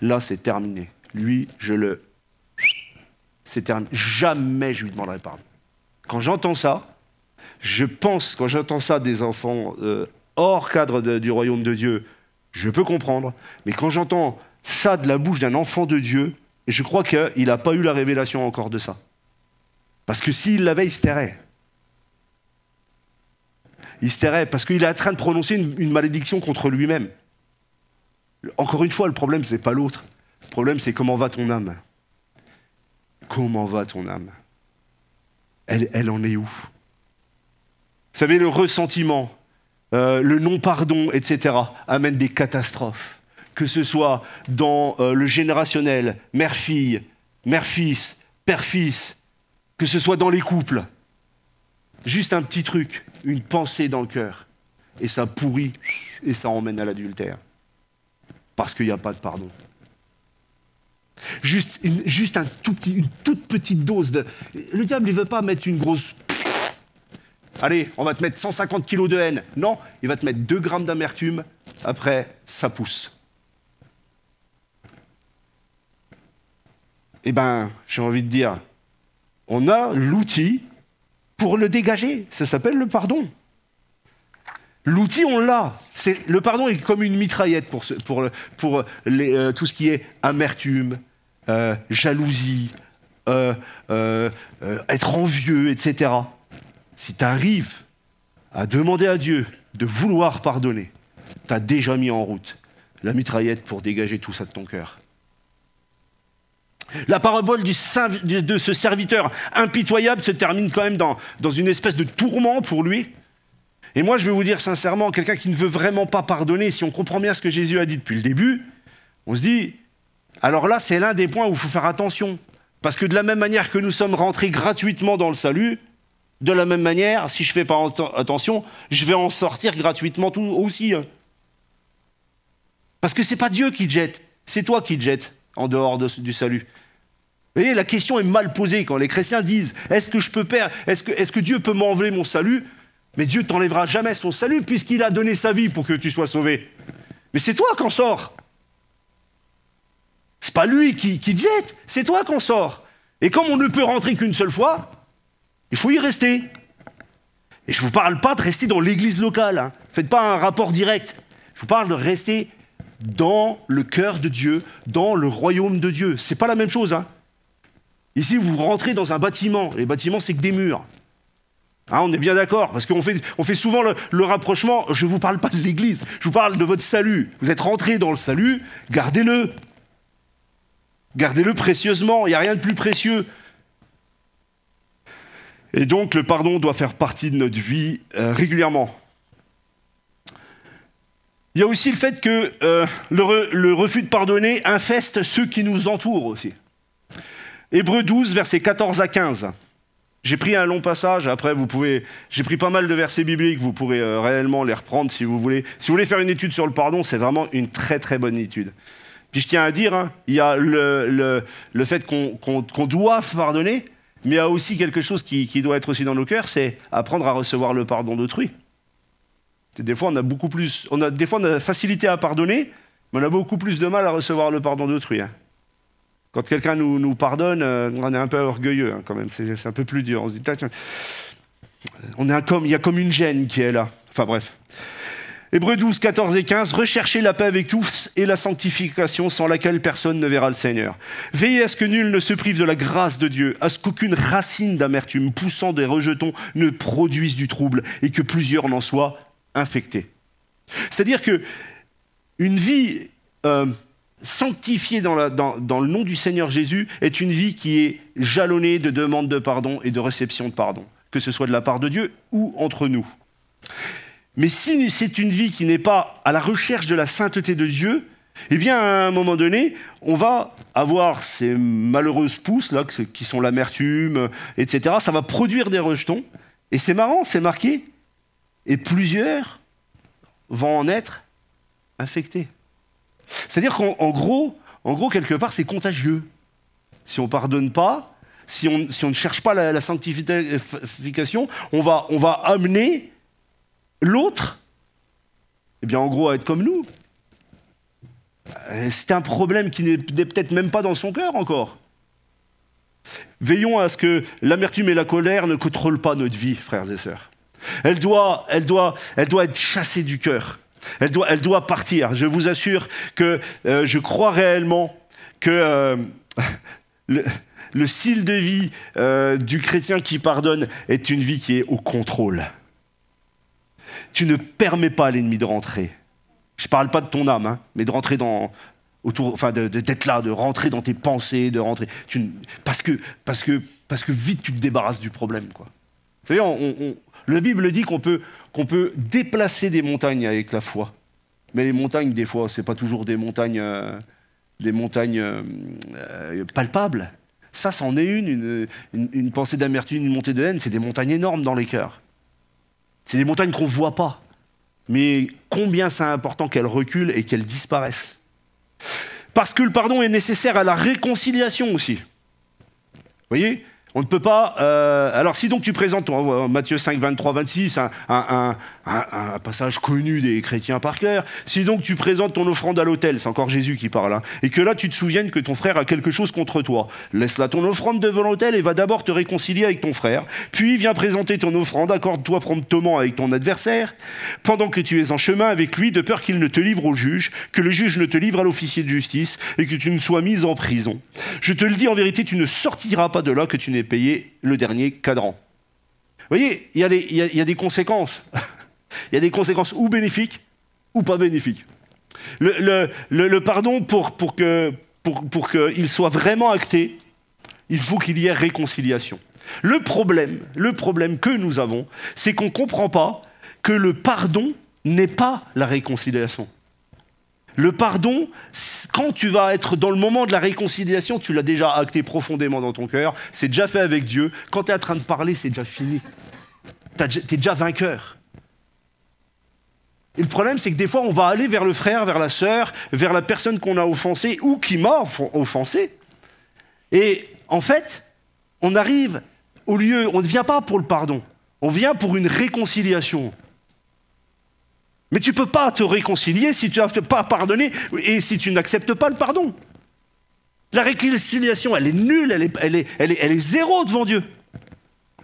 là c'est terminé. Lui, c'est terminé. Jamais je lui demanderai pardon. Quand j'entends ça, quand j'entends ça des enfants hors cadre du royaume de Dieu, je peux comprendre. Mais quand j'entends ça de la bouche d'un enfant de Dieu, je crois qu'il n'a pas eu la révélation encore de ça. Parce que s'il l'avait, il se tairait. Il se tairait parce qu'il est en train de prononcer une malédiction contre lui-même. Encore une fois, le problème, ce n'est pas l'autre. Le problème, c'est comment va ton âme. Comment va ton âme? Elle en est où? Vous savez, le ressentiment, le non-pardon, etc., amène des catastrophes. Que ce soit dans le générationnel, mère-fille, mère-fils, père-fils, que ce soit dans les couples. Juste un petit truc, une pensée dans le cœur, et ça pourrit, et ça emmène à l'adultère. Parce qu'il n'y a pas de pardon. Juste une toute petite dose de... Le diable, il ne veut pas mettre une grosse... Allez, on va te mettre 150 kilos de haine. Non, il va te mettre 2 grammes d'amertume, après, ça pousse. Eh bien, j'ai envie de dire, on a l'outil pour le dégager. Ça s'appelle le pardon. L'outil, on l'a. Le pardon est comme une mitraillette pour tout ce qui est amertume, jalousie, être envieux, etc. Si tu arrives à demander à Dieu de vouloir pardonner, tu as déjà mis en route la mitraillette pour dégager tout ça de ton cœur. La parabole de ce serviteur impitoyable se termine quand même dans une espèce de tourment pour lui. Et moi, je vais vous dire sincèrement, quelqu'un qui ne veut vraiment pas pardonner, si on comprend bien ce que Jésus a dit depuis le début, on se dit, alors là, c'est l'un des points où il faut faire attention. Parce que de la même manière que nous sommes rentrés gratuitement dans le salut, de la même manière, si je ne fais pas attention, je vais en sortir gratuitement tout aussi. Parce que ce n'est pas Dieu qui te jette, c'est toi qui te jettes en dehors du salut. Vous voyez, la question est mal posée quand les chrétiens disent « Est-ce que je peux perdre ? Est-ce que Dieu peut m'enlever mon salut ?» Mais Dieu ne t'enlèvera jamais son salut puisqu'il a donné sa vie pour que tu sois sauvé. Mais c'est toi qu'en sors. C'est pas lui qui te jette, c'est toi qu'en sors. Et comme on ne peut rentrer qu'une seule fois, il faut y rester. Et je ne vous parle pas de rester dans l'église locale. Hein. Faites pas un rapport direct. Je vous parle de rester dans le cœur de Dieu, dans le royaume de Dieu. C'est pas la même chose. Hein. Ici, vous rentrez dans un bâtiment. Les bâtiments, c'est que des murs. Hein, on est bien d'accord, parce qu'on fait souvent le rapprochement. Je ne vous parle pas de l'église, je vous parle de votre salut. Vous êtes rentrés dans le salut, gardez-le. Gardez-le précieusement, il n'y a rien de plus précieux. Et donc, le pardon doit faire partie de notre vie régulièrement. Il y a aussi le fait que le refus de pardonner infeste ceux qui nous entourent aussi. Hébreux 12, versets 14 à 15. J'ai pris un long passage, après j'ai pris pas mal de versets bibliques, vous pourrez réellement les reprendre si vous voulez. Si vous voulez faire une étude sur le pardon, c'est vraiment une très très bonne étude. Puis je tiens à dire, hein, il y a le fait qu'on doit pardonner, mais il y a aussi quelque chose qui doit être aussi dans nos cœurs, c'est apprendre à recevoir le pardon d'autrui. Des fois, on a facilité à pardonner, mais on a beaucoup plus de mal à recevoir le pardon d'autrui. Hein. Quand quelqu'un nous pardonne, on est un peu orgueilleux hein, quand même, c'est un peu plus dur. On se dit, tiens, il y a comme une gêne qui est là. Enfin bref. Hébreux 12, 14 et 15, recherchez la paix avec tous et la sanctification sans laquelle personne ne verra le Seigneur. Veillez à ce que nul ne se prive de la grâce de Dieu, à ce qu'aucune racine d'amertume poussant des rejetons ne produise du trouble et que plusieurs n'en soient infectés. C'est-à-dire que une vie sanctifiée dans le nom du Seigneur Jésus est une vie qui est jalonnée de demandes de pardon et de réception de pardon, que ce soit de la part de Dieu ou entre nous. Mais si c'est une vie qui n'est pas à la recherche de la sainteté de Dieu, eh bien, à un moment donné, on va avoir ces malheureuses pousses là, qui sont l'amertume, etc. Ça va produire des rejetons. Et c'est marrant, c'est marqué. Et plusieurs vont en être infectés. C'est-à-dire qu'en gros, quelque part, c'est contagieux. Si on ne pardonne pas, si on ne cherche pas la sanctification, on va amener l'autre, eh bien, en gros, à être comme nous. C'est un problème qui n'est peut-être même pas dans son cœur encore. Veillons à ce que l'amertume et la colère ne contrôlent pas notre vie, frères et sœurs. Elle doit être chassée du cœur. Elle doit partir. Je vous assure que je crois réellement que le style de vie du chrétien qui pardonne est une vie qui est au contrôle. Tu ne permets pas à l'ennemi de rentrer. Je ne parle pas de ton âme, hein, mais de rentrer d'être là, de rentrer dans tes pensées, de rentrer. Parce que vite tu te débarrasses du problème, quoi. Vous savez, la Bible dit qu'on peut déplacer des montagnes avec la foi. Mais les montagnes, des fois, ce n'est pas toujours des montagnes palpables. Ça, c'en est une pensée d'amertume, une montée de haine, c'est des montagnes énormes dans les cœurs. C'est des montagnes qu'on ne voit pas. Mais combien c'est important qu'elles reculent et qu'elles disparaissent. Parce que le pardon est nécessaire à la réconciliation aussi. Vous voyez ? On ne peut pas... alors si donc tu présentes, Matthieu 5, 23, 26, un passage connu des chrétiens par cœur, si donc tu présentes ton offrande à l'autel, c'est encore Jésus qui parle, hein, et que là tu te souviennes que ton frère a quelque chose contre toi, laisse là ton offrande devant l'autel et va d'abord te réconcilier avec ton frère, puis viens présenter ton offrande, accorde-toi promptement avec ton adversaire, pendant que tu es en chemin avec lui, de peur qu'il ne te livre au juge, que le juge ne te livre à l'officier de justice, et que tu ne sois mis en prison. Je te le dis en vérité, tu ne sortiras pas de là que tu n'aies payé le dernier cadran. Vous voyez, il y a des conséquences. Il y a des conséquences ou bénéfiques ou pas bénéfiques. Le pardon, pour qu'il soit vraiment acté, il faut qu'il y ait réconciliation. Le problème que nous avons, c'est qu'on ne comprend pas que le pardon n'est pas la réconciliation. Le pardon, quand tu vas être dans le moment de la réconciliation, tu l'as déjà acté profondément dans ton cœur, c'est déjà fait avec Dieu. Quand tu es en train de parler, c'est déjà fini. Tu es déjà vainqueur. Et le problème, c'est que des fois, on va aller vers le frère, vers la sœur, vers la personne qu'on a offensée ou qui m'a offensé. Et en fait, on arrive au lieu, on ne vient pas pour le pardon, on vient pour une réconciliation. Mais tu ne peux pas te réconcilier si tu n'as pas pardonné et si tu n'acceptes pas le pardon. La réconciliation, elle est nulle, elle est zéro devant Dieu.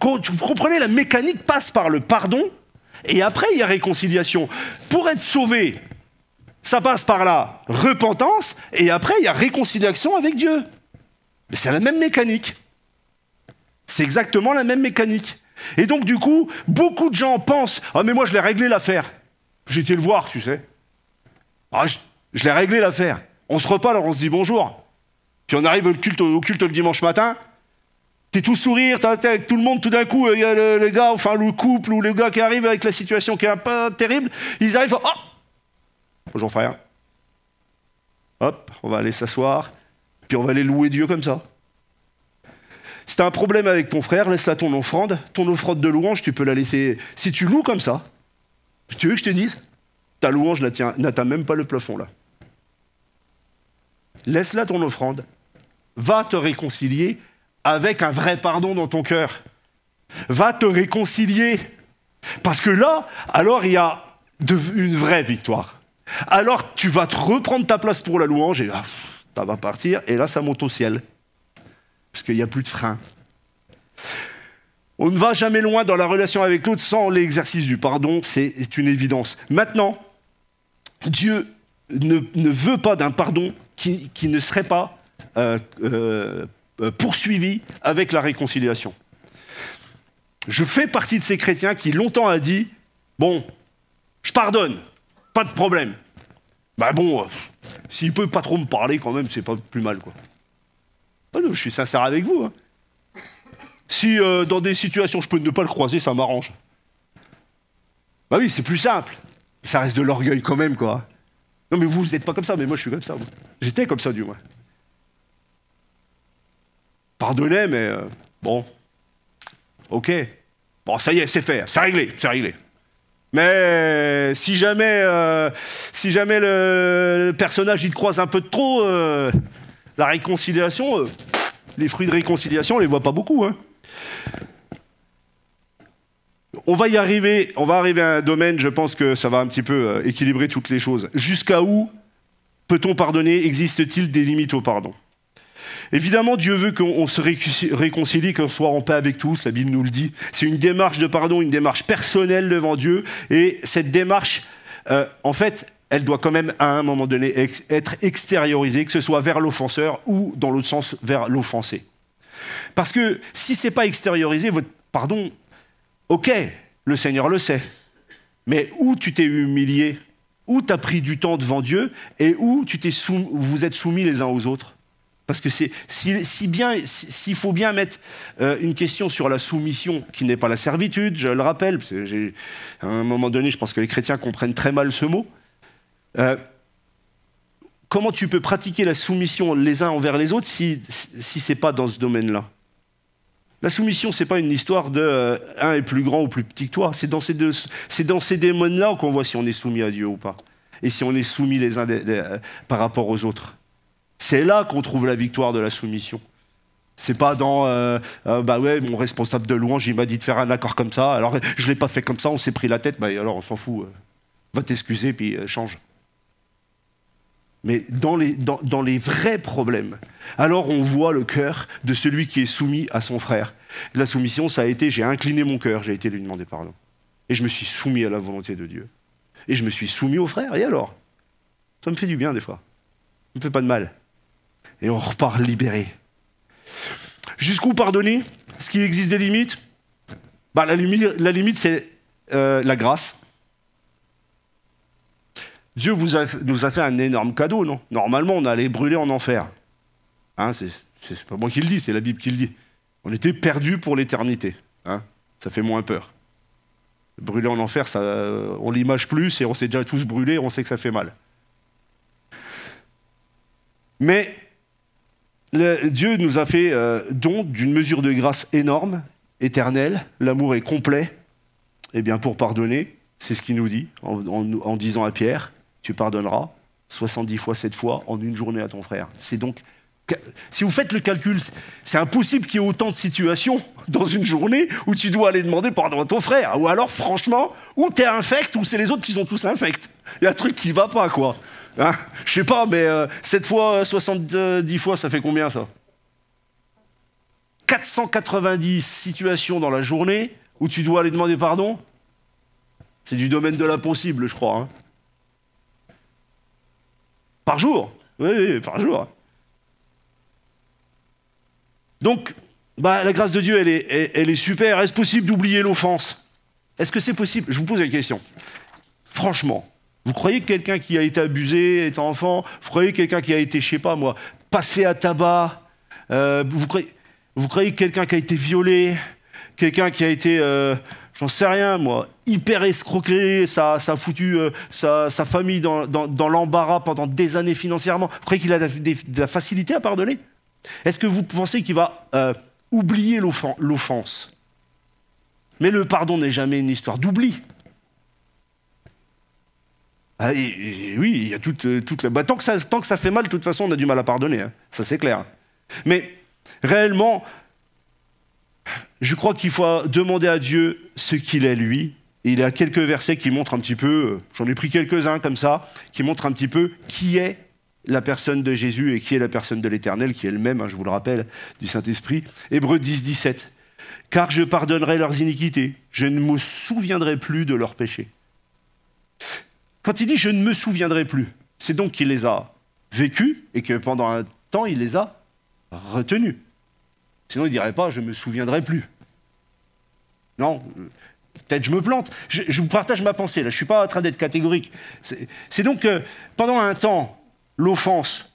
Vous comprenez, la mécanique passe par le pardon et après il y a réconciliation. Pour être sauvé, ça passe par la repentance et après il y a réconciliation avec Dieu. Mais c'est la même mécanique. C'est exactement la même mécanique. Et donc du coup, beaucoup de gens pensent « Ah mais moi je l'ai réglé l'affaire ». J'ai été le voir, tu sais. Ah, je l'ai réglé l'affaire. On se reparle, alors on se dit bonjour. Puis on arrive au culte le dimanche matin. T'es tout sourire, t'es avec tout le monde, tout d'un coup, il y a le gars, enfin le couple ou le gars qui arrive avec la situation qui est un peu terrible. Ils arrivent, oh bonjour frère. Hop, on va aller s'asseoir. Puis on va aller louer Dieu comme ça. Si t'as un problème avec ton frère, laisse là ton offrande de louange, tu peux la laisser. Si tu loues comme ça, tu veux que je te dise, ta louange n'atteint même pas le plafond là. Laisse là ton offrande, va te réconcilier avec un vrai pardon dans ton cœur. Va te réconcilier. Parce que là, alors il y a une vraie victoire. Alors tu vas te reprendre ta place pour la louange et là, ça va partir et là ça monte au ciel. Parce qu'il n'y a plus de frein. On ne va jamais loin dans la relation avec l'autre sans l'exercice du pardon, c'est une évidence. Maintenant, Dieu ne veut pas d'un pardon qui ne serait pas poursuivi avec la réconciliation. Je fais partie de ces chrétiens qui longtemps a dit « Bon, je pardonne, Pas de problème. Bah bon, s'il peut pas trop me parler quand même, c'est pas plus mal, quoi. Ah non, je suis sincère avec vous. Hein. Si dans des situations je peux ne pas le croiser, ça m'arrange. Bah oui, c'est plus simple. Ça reste de l'orgueil quand même, quoi. Non mais vous n'êtes pas comme ça, mais moi je suis comme ça. Moi. J'étais comme ça du moins. Pardonnez, mais bon. Ok. Bon, ça y est, c'est fait, c'est réglé, c'est réglé. Mais si jamais le personnage il te croise un peu de trop, la réconciliation, les fruits de réconciliation, on les voit pas beaucoup. Hein. On va arriver à un domaine, je pense que ça va un petit peu équilibrer toutes les choses. Jusqu'à où peut-on pardonner? Existe-t-il des limites au pardon? Évidemment, Dieu veut qu'on se réconcilie, qu'on soit en paix avec tous, la Bible nous le dit. C'est une démarche de pardon, une démarche personnelle devant Dieu. Et cette démarche, en fait, elle doit quand même, à un moment donné, être extériorisée, que ce soit vers l'offenseur ou, dans l'autre sens, vers l'offensé. Parce que si ce n'est pas extériorisé, votre pardon, ok, le Seigneur le sait. Mais où tu t'es humilié, où tu as pris du temps devant Dieu et où vous êtes soumis les uns aux autres. Parce que s'il faut bien mettre une question sur la soumission, qui n'est pas la servitude, je le rappelle, parce que à un moment donné, je pense que les chrétiens comprennent très mal ce mot. Comment tu peux pratiquer la soumission les uns envers les autres si ce n'est pas dans ce domaine-là? La soumission, ce n'est pas une histoire de un est plus grand ou plus petit que toi. C'est dans ces domaines-là qu'on voit si on est soumis à Dieu ou pas. Et si on est soumis les uns par rapport aux autres. C'est là qu'on trouve la victoire de la soumission. C'est pas dans bah ouais, mon responsable de louange, il m'a dit de faire un accord comme ça, alors je l'ai pas fait comme ça, on s'est pris la tête, bah alors on s'en fout. Va t'excuser puis change. Mais dans les vrais problèmes, alors on voit le cœur de celui qui est soumis à son frère. La soumission, ça a été, j'ai incliné mon cœur, j'ai été lui demander pardon. Et je me suis soumis à la volonté de Dieu. Et je me suis soumis au frère, et alors? Ça me fait du bien des fois. Ça me fait pas de mal. Et on repart libéré. Jusqu'où pardonner? Est-ce qu'il existe des limites? Bah, la limite, c'est la grâce. Dieu nous a fait un énorme cadeau, non? Normalement, on allait brûler en enfer. Hein, c'est pas moi qui le dis, c'est la Bible qui le dit. On était perdus pour l'éternité. Hein, ça fait moins peur. Brûler en enfer, ça, on l'image plus et on s'est déjà tous brûlés, on sait que ça fait mal. Mais Dieu nous a fait don d'une mesure de grâce énorme, éternelle. L'amour est complet. Eh bien, pour pardonner, c'est ce qu'il nous dit en disant à Pierre, tu pardonneras 70 fois 7 fois en une journée à ton frère. C'est donc, si vous faites le calcul, c'est impossible qu'il y ait autant de situations dans une journée où tu dois aller demander pardon à ton frère. Ou alors, franchement, ou t'es infect ou c'est les autres qui sont tous infects. Il y a un truc qui va pas, quoi. Hein, je sais pas, mais 7 fois 70 fois, ça fait combien, ça? 490 situations dans la journée où tu dois aller demander pardon. C'est du domaine de l'impossible, je crois. Hein. Par jour. Oui, par jour. Donc, bah, la grâce de Dieu, elle est super. Est-ce possible d'oublier l'offense? Est-ce que c'est possible? Je vous pose la question. Franchement, vous croyez que quelqu'un qui a été abusé, étant enfant, vous croyez que quelqu'un qui a été, je sais pas moi, passé à tabac, vous croyez que quelqu'un qui a été violé, quelqu'un qui a été, j'en sais rien moi, hyper escroqué, ça a foutu sa famille dans l'embarras pendant des années financièrement, vous croyez qu'il a de la facilité à pardonner? Est-ce que vous pensez qu'il va oublier l'offense? Mais le pardon n'est jamais une histoire d'oubli. Ah, et oui, il y a toute la... Bah, tant que ça fait mal, de toute façon, on a du mal à pardonner. Hein. Ça, c'est clair. Mais réellement, je crois qu'il faut demander à Dieu ce qu'il est, lui. Et il y a quelques versets qui montrent un petit peu, j'en ai pris quelques-uns comme ça, qui montrent un petit peu qui est la personne de Jésus et qui est la personne de l'Éternel, qui est le même, hein, je vous le rappelle, du Saint-Esprit. Hébreux 10, 17. « Car je pardonnerai leurs iniquités, je ne me souviendrai plus de leurs péchés. » Quand il dit « je ne me souviendrai plus », c'est donc qu'il les a vécus et que pendant un temps, il les a retenus. Sinon, il ne dirait pas « je ne me souviendrai plus ». Non, Peut-être je me plante. Je vous partage ma pensée, là. Je ne suis pas en train d'être catégorique. C'est donc que pendant un temps, l'offense,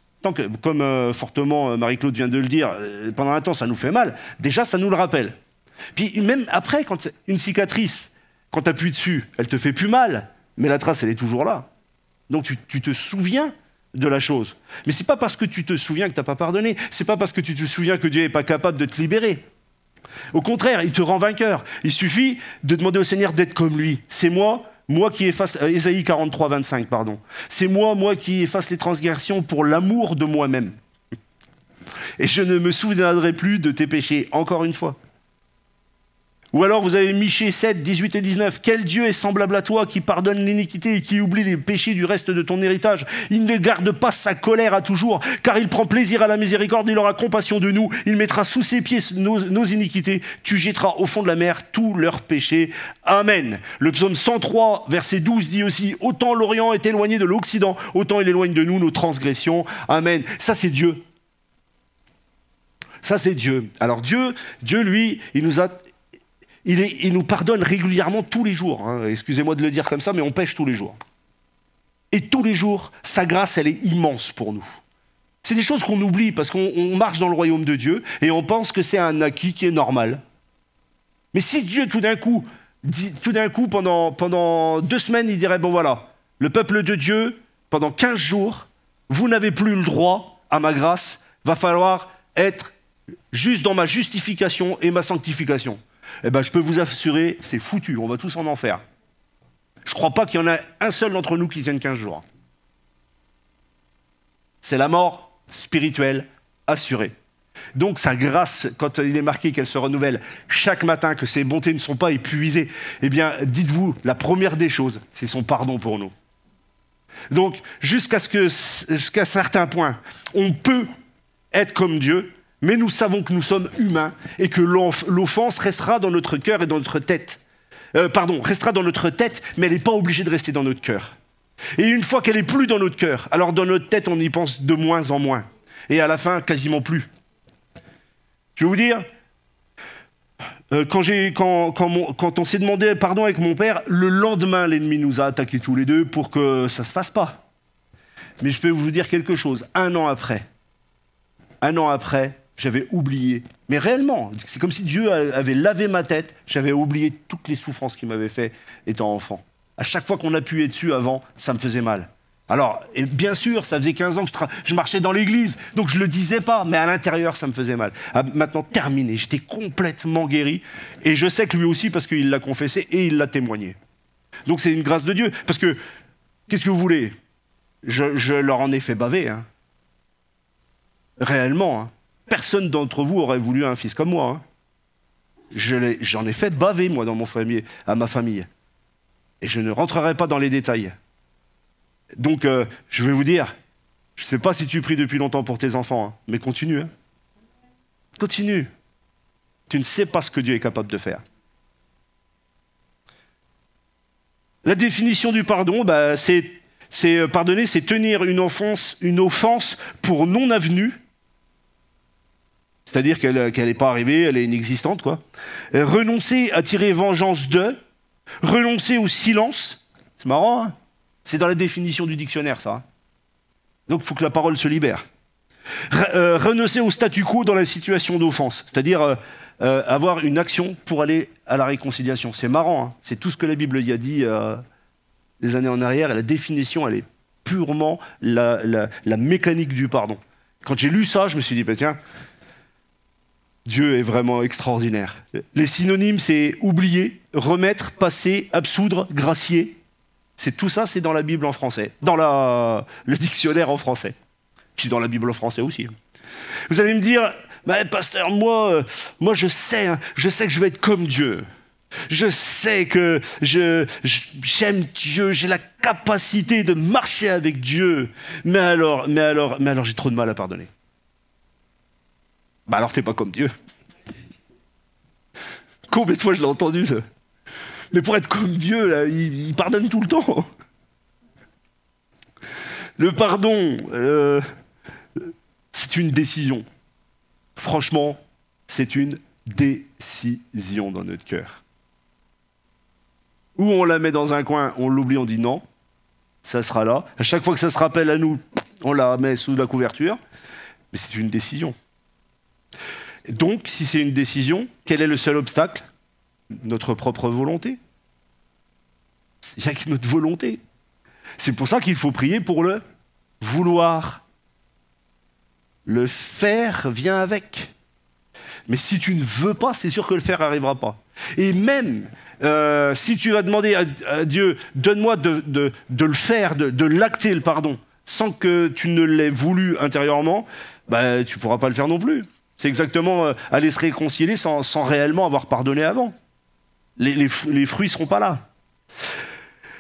comme fortement Marie-Claude vient de le dire, pendant un temps, ça nous fait mal. Déjà, ça nous le rappelle. Puis même après, quand une cicatrice, quand tu appuies dessus, elle te fait plus mal, mais la trace, elle est toujours là. Donc tu te souviens de la chose. Mais c'est pas parce que tu te souviens que tu n'as pas pardonné. C'est pas parce que tu te souviens que Dieu n'est pas capable de te libérer. Au contraire, il te rend vainqueur. Il suffit de demander au Seigneur d'être comme lui. C'est moi qui efface... Ésaïe 43, 25, pardon. C'est moi qui efface les transgressions pour l'amour de moi-même. Et je ne me souviendrai plus de tes péchés, encore une fois. Ou alors vous avez Michée 7, 18 et 19. Quel Dieu est semblable à toi qui pardonne l'iniquité et qui oublie les péchés du reste de ton héritage? Il ne garde pas sa colère à toujours, car il prend plaisir à la miséricorde, il aura compassion de nous, il mettra sous ses pieds nos iniquités, tu jetteras au fond de la mer tous leurs péchés. Amen. Le psaume 103, verset 12 dit aussi, autant l'Orient est éloigné de l'Occident, autant il éloigne de nous nos transgressions. Amen. Ça c'est Dieu. Ça c'est Dieu. Alors Dieu lui, il nous pardonne régulièrement tous les jours. Hein. Excusez-moi de le dire comme ça, mais on pêche tous les jours. Et tous les jours, sa grâce, elle est immense pour nous. C'est des choses qu'on oublie parce qu'on marche dans le royaume de Dieu et on pense que c'est un acquis qui est normal. Mais si Dieu, tout d'un coup, pendant 2 semaines, il dirait, bon voilà, le peuple de Dieu, pendant 15 jours, vous n'avez plus le droit à ma grâce, va falloir être juste dans ma justification et ma sanctification. Eh bien, je peux vous assurer, c'est foutu, on va tous en enfer. Je ne crois pas qu'il y en a un seul d'entre nous qui tienne 15 jours. C'est la mort spirituelle assurée. Donc sa grâce, quand il est marqué qu'elle se renouvelle chaque matin, que ses bontés ne sont pas épuisées, eh bien, dites-vous, la première des choses, c'est son pardon pour nous. Donc, jusqu'à certains points, on peut être comme Dieu, mais nous savons que nous sommes humains et que l'offense restera dans notre cœur et dans notre tête. Restera dans notre tête, mais elle n'est pas obligée de rester dans notre cœur. Et une fois qu'elle n'est plus dans notre cœur, alors dans notre tête, on y pense de moins en moins. Et à la fin, quasiment plus. Je vais vous dire, quand on s'est demandé pardon avec mon père, le lendemain, l'ennemi nous a attaqués tous les deux pour que ça ne se fasse pas. Mais je peux vous dire quelque chose, un an après, j'avais oublié, mais réellement, c'est comme si Dieu avait lavé ma tête, j'avais oublié toutes les souffrances qu'il m'avait fait étant enfant. À chaque fois qu'on appuyait dessus avant, ça me faisait mal. Alors, et bien sûr, ça faisait 15 ans que je marchais dans l'église, donc je ne le disais pas, mais à l'intérieur, ça me faisait mal. Maintenant, terminé, j'étais complètement guéri, et je sais que lui aussi, parce qu'il l'a confessé et il l'a témoigné. Donc c'est une grâce de Dieu, parce que, qu'est-ce que vous voulez? Je leur en ai fait baver, hein. Réellement, hein. Personne d'entre vous aurait voulu un fils comme moi. Hein. J'en ai fait baver, moi, à ma famille. Et je ne rentrerai pas dans les détails. Donc, je vais vous dire, je ne sais pas si tu pries depuis longtemps pour tes enfants, hein, mais continue. Hein. Continue. Tu ne sais pas ce que Dieu est capable de faire. La définition du pardon, pardonner, c'est tenir une offense pour non avenue. C'est-à-dire qu'elle n'est pas arrivée, elle est inexistante, quoi. Renoncer à tirer vengeance de, renoncer au silence, c'est marrant, hein, c'est dans la définition du dictionnaire, ça. Hein. Donc il faut que la parole se libère. Renoncer au statu quo dans la situation d'offense, c'est-à-dire avoir une action pour aller à la réconciliation. C'est marrant, hein, c'est tout ce que la Bible y a dit des années en arrière, et la définition, elle est purement la mécanique du pardon. Quand j'ai lu ça, je me suis dit, tiens, Dieu est vraiment extraordinaire. Les synonymes, c'est oublier, remettre, passer, absoudre, gracier. Tout ça, c'est dans la Bible en français, dans le dictionnaire en français. Puis dans la Bible en français aussi. Vous allez me dire, pasteur, moi je sais que je vais être comme Dieu. Je sais que j'aime Dieu, j'ai la capacité de marcher avec Dieu. Mais alors, j'ai trop de mal à pardonner. Alors t'es pas comme Dieu. Combien de fois je l'ai entendu ça? Mais pour être comme Dieu, là, il pardonne tout le temps. Le pardon, c'est une décision. Franchement, c'est une décision dans notre cœur. ou on la met dans un coin, on l'oublie, on dit non, ça sera là. À chaque fois que ça se rappelle à nous, on la met sous la couverture. Mais c'est une décision. Donc, si c'est une décision, quel est le seul obstacle? Notre propre volonté. Il n'y a que notre volonté. C'est pour ça qu'il faut prier pour le vouloir. Le faire vient avec. Mais si tu ne veux pas, c'est sûr que le faire n'arrivera pas. Et même si tu vas demander à Dieu, donne-moi de le faire, de l'acter le pardon, sans que tu ne l'aies voulu intérieurement, bah, tu ne pourras pas le faire non plus. C'est exactement aller se réconcilier sans réellement avoir pardonné avant. Les fruits ne seront pas là.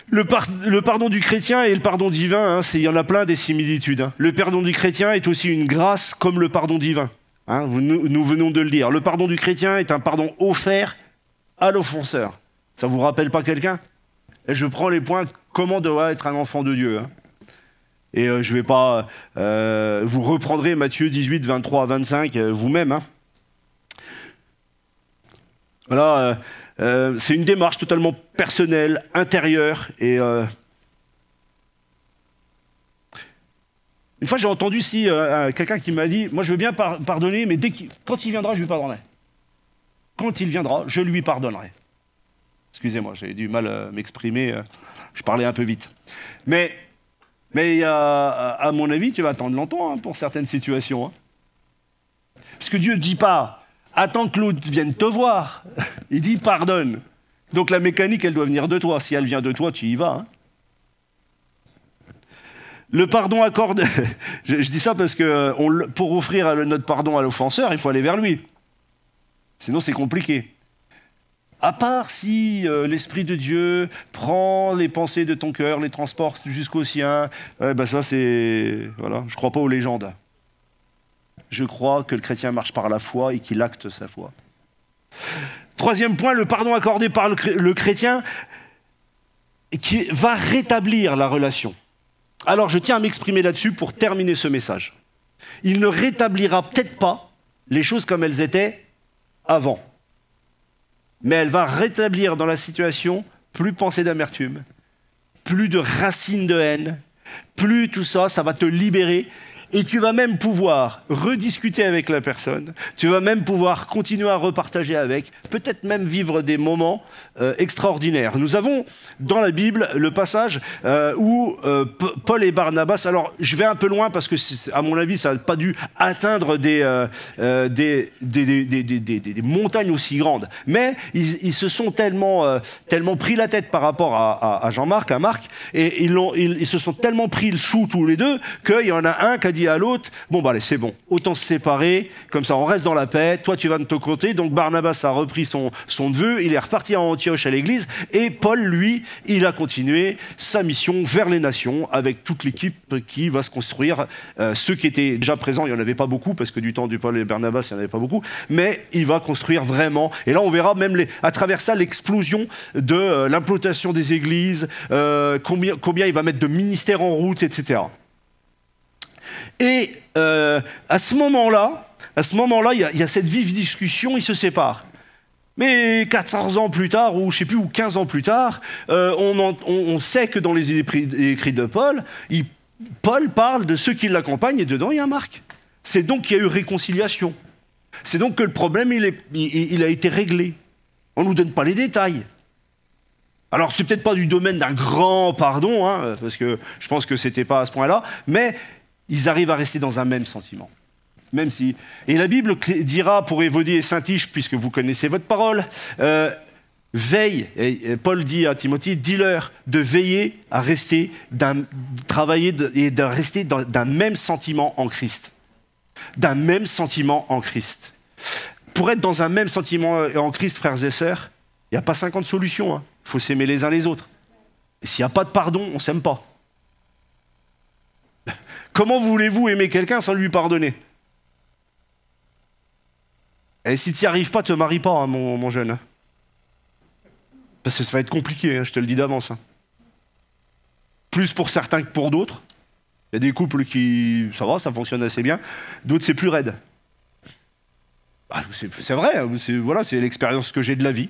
Le pardon du chrétien et le pardon divin, hein, il y en a plein des similitudes. Hein. Le pardon du chrétien est aussi une grâce comme le pardon divin. Hein, nous venons de le dire. Le pardon du chrétien est un pardon offert à l'offenseur. Ça ne vous rappelle pas quelqu'un? Et je prends les points, comment doit être un enfant de Dieu. Hein. Et je ne vais pas... vous reprendrez Matthieu 18, 23 à 25 vous-même. Hein. Voilà, c'est une démarche totalement personnelle, intérieure. Et une fois, j'ai entendu quelqu'un qui m'a dit, moi je veux bien pardonner, mais quand il viendra, je lui pardonnerai. Quand il viendra, je lui pardonnerai. Excusez-moi, j'ai du mal à m'exprimer, je parlais un peu vite. Mais à mon avis, tu vas attendre longtemps hein, pour certaines situations. Hein. Parce que Dieu ne dit pas, attends que l'autre vienne te voir. Il dit, pardonne. Donc la mécanique, elle doit venir de toi. Si elle vient de toi, tu y vas. Hein. Le pardon accordé... je dis ça parce que pour offrir notre pardon à l'offenseur, il faut aller vers lui. Sinon, c'est compliqué. À part si l'Esprit de Dieu prend les pensées de ton cœur, les transporte jusqu'au sien, ça c'est... Voilà, je ne crois pas aux légendes. Je crois que le chrétien marche par la foi et qu'il acte sa foi. Troisième point, le pardon accordé par le chrétien qui va rétablir la relation. Alors je tiens à m'exprimer là-dessus pour terminer ce message. Il ne rétablira peut-être pas les choses comme elles étaient avant. Mais elle va rétablir dans la situation plus pensée d'amertume, plus de racines de haine, plus tout ça, ça va te libérer. Et tu vas même pouvoir rediscuter avec la personne, tu vas même pouvoir continuer à repartager avec, peut-être même vivre des moments extraordinaires. Nous avons dans la Bible le passage où Paul et Barnabas, alors je vais un peu loin parce que à mon avis ça n'a pas dû atteindre des montagnes aussi grandes, mais ils se sont tellement pris la tête par rapport à Jean-Marc, à Marc, et ils se sont tellement pris le chou tous les deux qu'il y en a un qui a dit à l'autre, bon bah allez c'est bon, autant se séparer, comme ça on reste dans la paix, toi tu vas de ton côté. Donc Barnabas a repris son neveu, il est reparti à Antioche à l'église, et Paul lui, il a continué sa mission vers les nations avec toute l'équipe qui va se construire. Ceux qui étaient déjà présents, il n'y en avait pas beaucoup, parce que du temps du Paul et Barnabas, il n'y en avait pas beaucoup, mais il va construire vraiment, et là on verra même à travers ça l'explosion de l'implantation des églises, combien il va mettre de ministères en route, etc. Et à ce moment-là, il y a cette vive discussion, ils se séparent. Mais 14 ans plus tard, ou je ne sais plus, ou 15 ans plus tard, on sait que dans les écrits de Paul, Paul parle de ceux qui l'accompagnent, et dedans il y a Marc. C'est donc qu'il y a eu réconciliation. C'est donc que le problème, il a été réglé. On ne nous donne pas les détails. Alors, c'est peut-être pas du domaine d'un grand pardon, hein, parce que je pense que c'était pas à ce point-là, mais ils arrivent à rester dans un même sentiment. Même si... Et la Bible dira pour Évodie et Saint-Tiche, puisque vous connaissez votre parole, veille, et Paul dit à Timothée, dis-leur de veiller à rester, travailler et de rester d'un même sentiment en Christ. D'un même sentiment en Christ. Pour être dans un même sentiment en Christ, frères et sœurs, il n'y a pas 50 solutions. Hein. Il faut s'aimer les uns les autres. Et s'il n'y a pas de pardon, on ne s'aime pas. Comment voulez-vous aimer quelqu'un sans lui pardonner? Et si tu n'y arrives pas, te marie pas, hein, mon jeune. Hein. Parce que ça va être compliqué, hein, je te le dis d'avance. Hein. Plus pour certains que pour d'autres. Il y a des couples qui, ça va, ça fonctionne assez bien. D'autres, c'est plus raide. Ah, c'est vrai, voilà, c'est l'expérience que j'ai de la vie.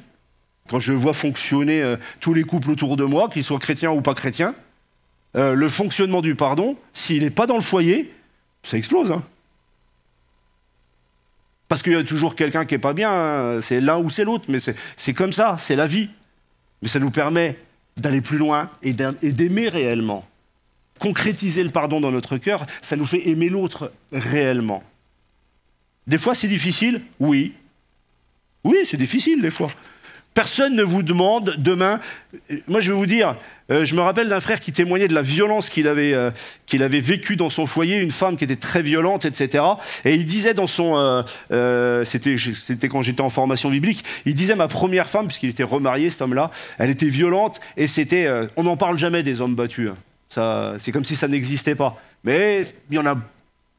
quand je vois fonctionner tous les couples autour de moi, qu'ils soient chrétiens ou pas chrétiens, le fonctionnement du pardon, s'il n'est pas dans le foyer, ça explose. Hein. Parce qu'il y a toujours quelqu'un qui n'est pas bien, hein. C'est l'un ou c'est l'autre, mais c'est comme ça, c'est la vie. Mais ça nous permet d'aller plus loin et d'aimer réellement. Concrétiser le pardon dans notre cœur, ça nous fait aimer l'autre réellement. Des fois, c'est difficile, oui. Oui, c'est difficile des fois. Personne ne vous demande demain... Moi, je vais vous dire, je me rappelle d'un frère qui témoignait de la violence qu'il avait vécue dans son foyer, une femme qui était très violente, etc. Et il disait dans son... c'était quand j'étais en formation biblique, il disait ma première femme, puisqu'il était remarié, cet homme-là, elle était violente, et c'était... on n'en parle jamais des hommes battus. Hein. C'est comme si ça n'existait pas. Mais il y en a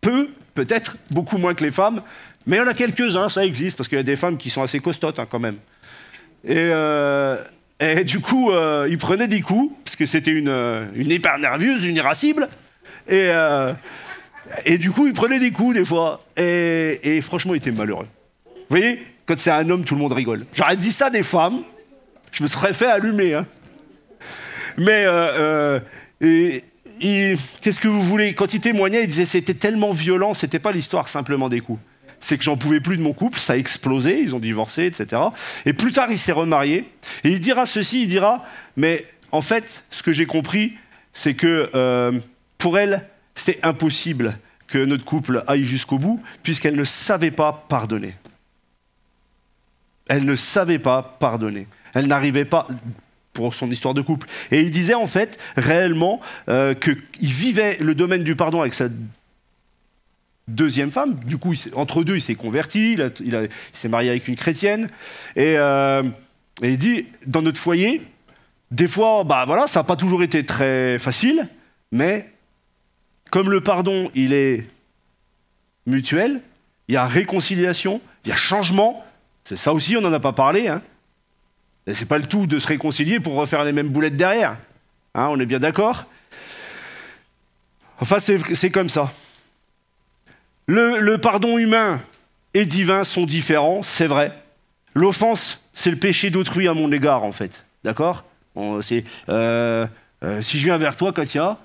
peu, peut-être, beaucoup moins que les femmes, mais il y en a quelques-uns, ça existe, parce qu'il y a des femmes qui sont assez costotes hein, quand même. Et du coup, il prenait des coups, parce que c'était une hyper nerveuse, une irascible. Et du coup, il prenait des coups des fois. Et franchement, il était malheureux. Vous voyez, quand c'est un homme, tout le monde rigole. J'aurais dit ça des femmes, je me serais fait allumer. Hein. Mais qu'est-ce que vous voulez? Quand il témoignait, il disait c'était tellement violent, c'était pas l'histoire simplement des coups. C'est que j'en pouvais plus de mon couple, ça a explosé, ils ont divorcé, etc. Et plus tard, il s'est remarié. Et il dira ceci, il dira, mais en fait, ce que j'ai compris, c'est que pour elle, c'était impossible que notre couple aille jusqu'au bout, puisqu'elle ne savait pas pardonner. Elle ne savait pas pardonner. Elle n'arrivait pas... pour son histoire de couple. Et il disait en fait, réellement, qu'il vivait le domaine du pardon avec sa deuxième femme. Du coup, entre deux, il s'est converti, il s'est marié avec une chrétienne. Et il dit, dans notre foyer, des fois, bah voilà, ça n'a pas toujours été très facile, mais comme le pardon, il est mutuel, il y a réconciliation, il y a changement. C'est ça aussi, on n'en a pas parlé, hein. Et c'est pas le tout de se réconcilier pour refaire les mêmes boulettes derrière. Hein, on est bien d'accord? Enfin, c'est comme ça. Le pardon humain et divin sont différents, c'est vrai. L'offense, c'est le péché d'autrui à mon égard, en fait. D'accord? Si je viens vers toi, Katia,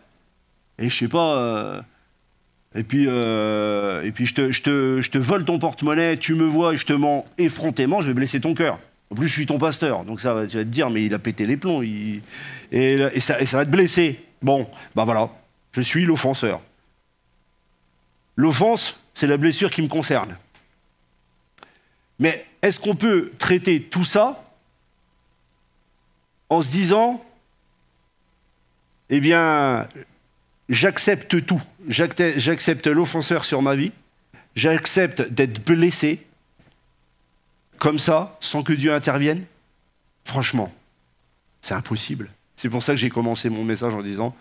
et je sais pas... et puis je te vole ton porte-monnaie, tu me vois et je te mens effrontément, je vais blesser ton cœur. En plus, je suis ton pasteur, donc ça, tu vas te dire, mais il a pété les plombs, et ça va te blesser. Bon, ben voilà, je suis l'offenseur. L'offense, c'est la blessure qui me concerne. Mais est-ce qu'on peut traiter tout ça en se disant, eh bien, j'accepte tout, j'accepte l'offenseur sur ma vie, j'accepte d'être blessé, comme ça, sans que Dieu intervienne? Franchement, c'est impossible. C'est pour ça que j'ai commencé mon message en disant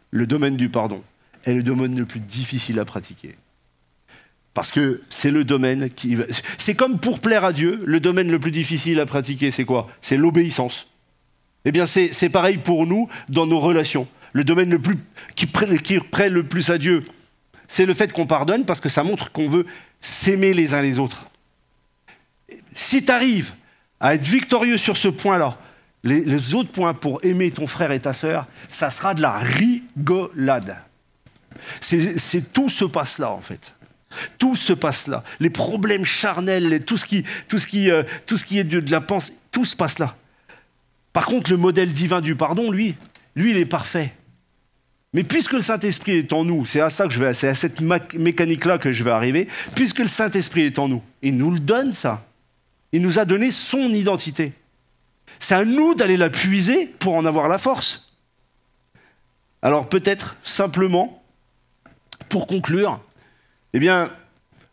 le domaine du pardon est le domaine le plus difficile à pratiquer. Parce que c'est le domaine qui... C'est comme pour plaire à Dieu, le domaine le plus difficile à pratiquer, c'est quoi? C'est l'obéissance. Eh bien, c'est pareil pour nous dans nos relations. Le domaine qui plaît le plus à Dieu, c'est le fait qu'on pardonne parce que ça montre qu'on veut s'aimer les uns les autres. Si tu arrives à être victorieux sur ce point-là, les autres points pour aimer ton frère et ta sœur, ça sera de la rigolade. Tout se passe là, en fait. Tout se passe là. Les problèmes charnels, tout ce qui est de la pensée, tout se passe là. Par contre, le modèle divin du pardon, lui, il est parfait. Mais puisque le Saint-Esprit est en nous, c'est à cette mécanique-là que je vais arriver, puisque le Saint-Esprit est en nous, il nous le donne, ça. Il nous a donné son identité. C'est à nous d'aller la puiser pour en avoir la force. Alors peut-être, simplement, pour conclure, eh bien,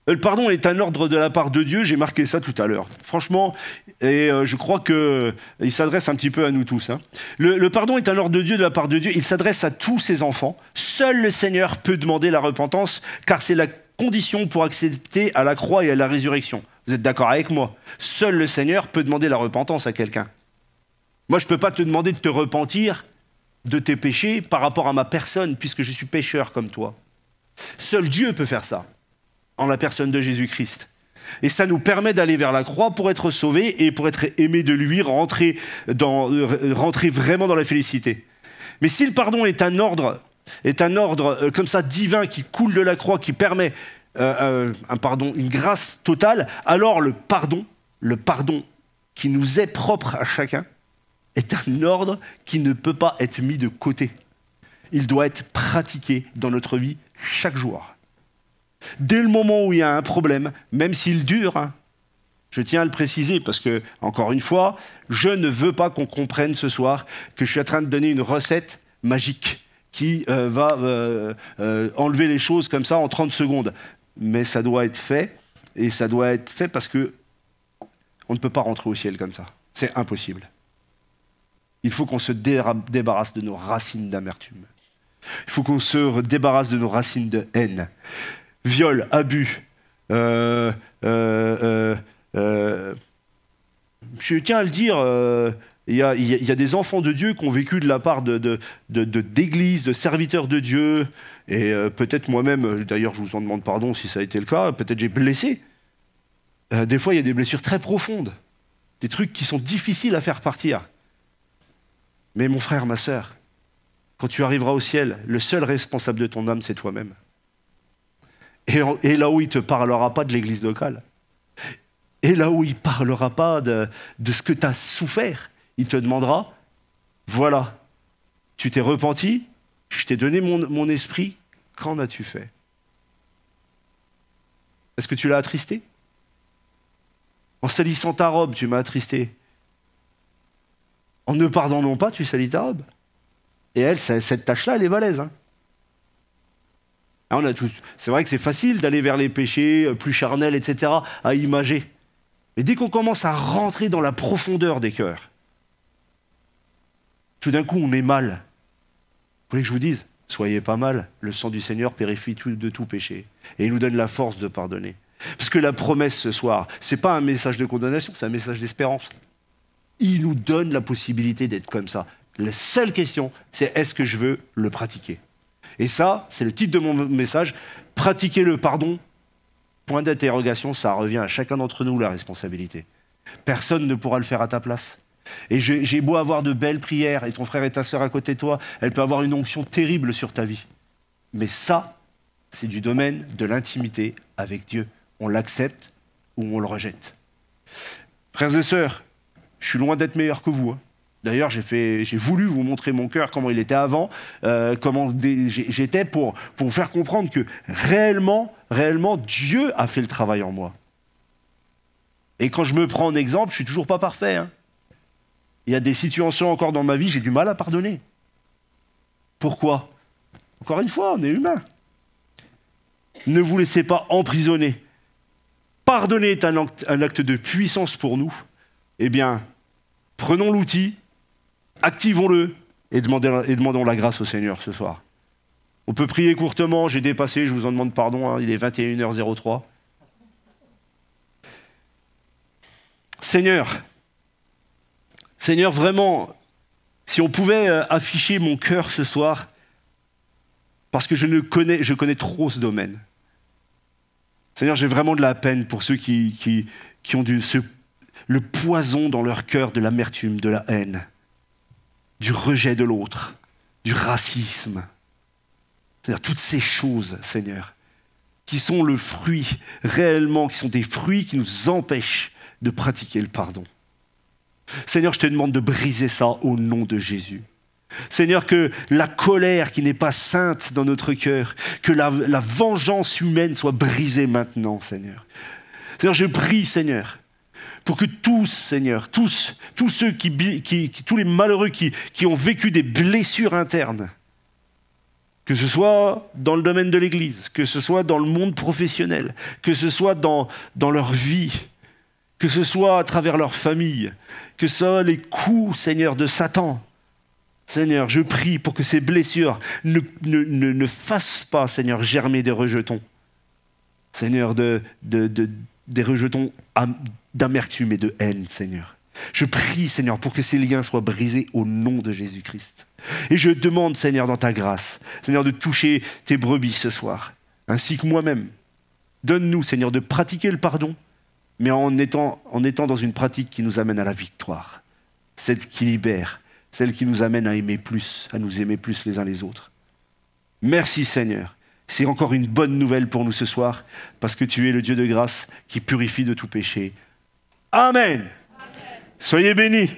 le pardon est un ordre de la part de Dieu, j'ai marqué ça tout à l'heure. Franchement, et je crois qu'il s'adresse un petit peu à nous tous. Hein. Le pardon est un ordre de Dieu de la part de Dieu, il s'adresse à tous ses enfants. Seul le Seigneur peut demander la repentance, car c'est la condition pour accéder à la croix et à la résurrection. Vous êtes d'accord avec moi? Seul le Seigneur peut demander la repentance à quelqu'un. Moi, je ne peux pas te demander de te repentir de tes péchés par rapport à ma personne, puisque je suis pécheur comme toi. Seul Dieu peut faire ça, en la personne de Jésus-Christ. Et ça nous permet d'aller vers la croix pour être sauvés et pour être aimés de lui, rentrer vraiment dans la félicité. Mais si le pardon est un ordre comme ça divin qui coule de la croix, qui permet une grâce totale, alors le pardon qui nous est propre à chacun est un ordre qui ne peut pas être mis de côté. Il doit être pratiqué dans notre vie chaque jour. Dès le moment où il y a un problème, même s'il dure, je tiens à le préciser parce que, encore une fois, je ne veux pas qu'on comprenne ce soir que je suis en train de donner une recette magique qui va enlever les choses comme ça en 30 secondes. Mais ça doit être fait, et ça doit être fait parce que on ne peut pas rentrer au ciel comme ça. C'est impossible. Il faut qu'on se débarrasse de nos racines d'amertume. Il faut qu'on se débarrasse de nos racines de haine. Viol, abus, je tiens à le dire, il y a des enfants de Dieu qui ont vécu de la part d'églises, de serviteurs de Dieu, et peut-être moi-même, d'ailleurs je vous en demande pardon si ça a été le cas, peut-être j'ai blessé. Des fois il y a des blessures très profondes, des trucs qui sont difficiles à faire partir. Mais mon frère, ma sœur, quand tu arriveras au ciel, le seul responsable de ton âme, c'est toi-même. Et là où il ne te parlera pas de l'église locale, et là où il ne parlera pas de ce que tu as souffert, il te demandera, voilà, tu t'es repenti, je t'ai donné mon esprit, qu'en as-tu fait? Est-ce que tu l'as attristé? En salissant ta robe, tu m'as attristé. En ne pardonnant pas, tu salis ta robe. Et elle, cette tâche-là, elle est balèze. C'est vrai que c'est facile d'aller vers les péchés plus charnels, etc., à imager. Mais dès qu'on commence à rentrer dans la profondeur des cœurs, tout d'un coup, on est mal. Vous voulez que je vous dise? Soyez pas mal, le sang du Seigneur purifie de tout péché. Et il nous donne la force de pardonner. Parce que la promesse ce soir, ce n'est pas un message de condamnation, c'est un message d'espérance. Il nous donne la possibilité d'être comme ça. La seule question, c'est est-ce que je veux le pratiquer? Et ça, c'est le titre de mon message, pratiquer le pardon, point d'interrogation, ça revient à chacun d'entre nous la responsabilité. Personne ne pourra le faire à ta place. Et j'ai beau avoir de belles prières, et ton frère et ta sœur à côté de toi, elle peut avoir une onction terrible sur ta vie. Mais ça, c'est du domaine de l'intimité avec Dieu. On l'accepte ou on le rejette. Frères et sœurs, je suis loin d'être meilleur que vous. D'ailleurs, j'ai voulu vous montrer mon cœur, comment il était avant, comment j'étais pour vous faire comprendre que réellement, Dieu a fait le travail en moi. Et quand je me prends en exemple, je ne suis toujours pas parfait. Il y a des situations encore dans ma vie, j'ai du mal à pardonner. Pourquoi? Encore une fois, on est humain. Ne vous laissez pas emprisonner. Pardonner est un acte de puissance pour nous. Eh bien, prenons l'outil, activons-le et demandons la grâce au Seigneur ce soir. On peut prier courtement, j'ai dépassé, je vous en demande pardon, il est 21h03. Seigneur, vraiment, si on pouvait afficher mon cœur ce soir, parce que je connais trop ce domaine. Seigneur, j'ai vraiment de la peine pour ceux qui ont le poison dans leur cœur de l'amertume, de la haine, du rejet de l'autre, du racisme. C'est-à-dire toutes ces choses, Seigneur, qui sont le fruit réellement, qui sont des fruits qui nous empêchent de pratiquer le pardon. Seigneur, je te demande de briser ça au nom de Jésus. Seigneur, que la colère qui n'est pas sainte dans notre cœur, que la vengeance humaine soit brisée maintenant, Seigneur. Seigneur, je prie, Seigneur, pour que tous, Seigneur, tous ceux tous les malheureux qui ont vécu des blessures internes, que ce soit dans le domaine de l'Église, que ce soit dans le monde professionnel, que ce soit dans leur vie, que ce soit à travers leur famille, que ce soit les coups, Seigneur, de Satan. Seigneur, je prie pour que ces blessures ne fassent pas, Seigneur, germer des rejetons. Seigneur, des rejetons d'amertume et de haine, Seigneur. Je prie, Seigneur, pour que ces liens soient brisés au nom de Jésus-Christ. Et je demande, Seigneur, dans ta grâce, Seigneur, de toucher tes brebis ce soir, ainsi que moi-même. Donne-nous, Seigneur, de pratiquer le pardon, mais en étant dans une pratique qui nous amène à la victoire, celle qui libère, celle qui nous amène à aimer plus, à nous aimer plus les uns les autres. Merci Seigneur. C'est encore une bonne nouvelle pour nous ce soir, parce que tu es le Dieu de grâce qui purifie de tout péché. Amen. Soyez bénis.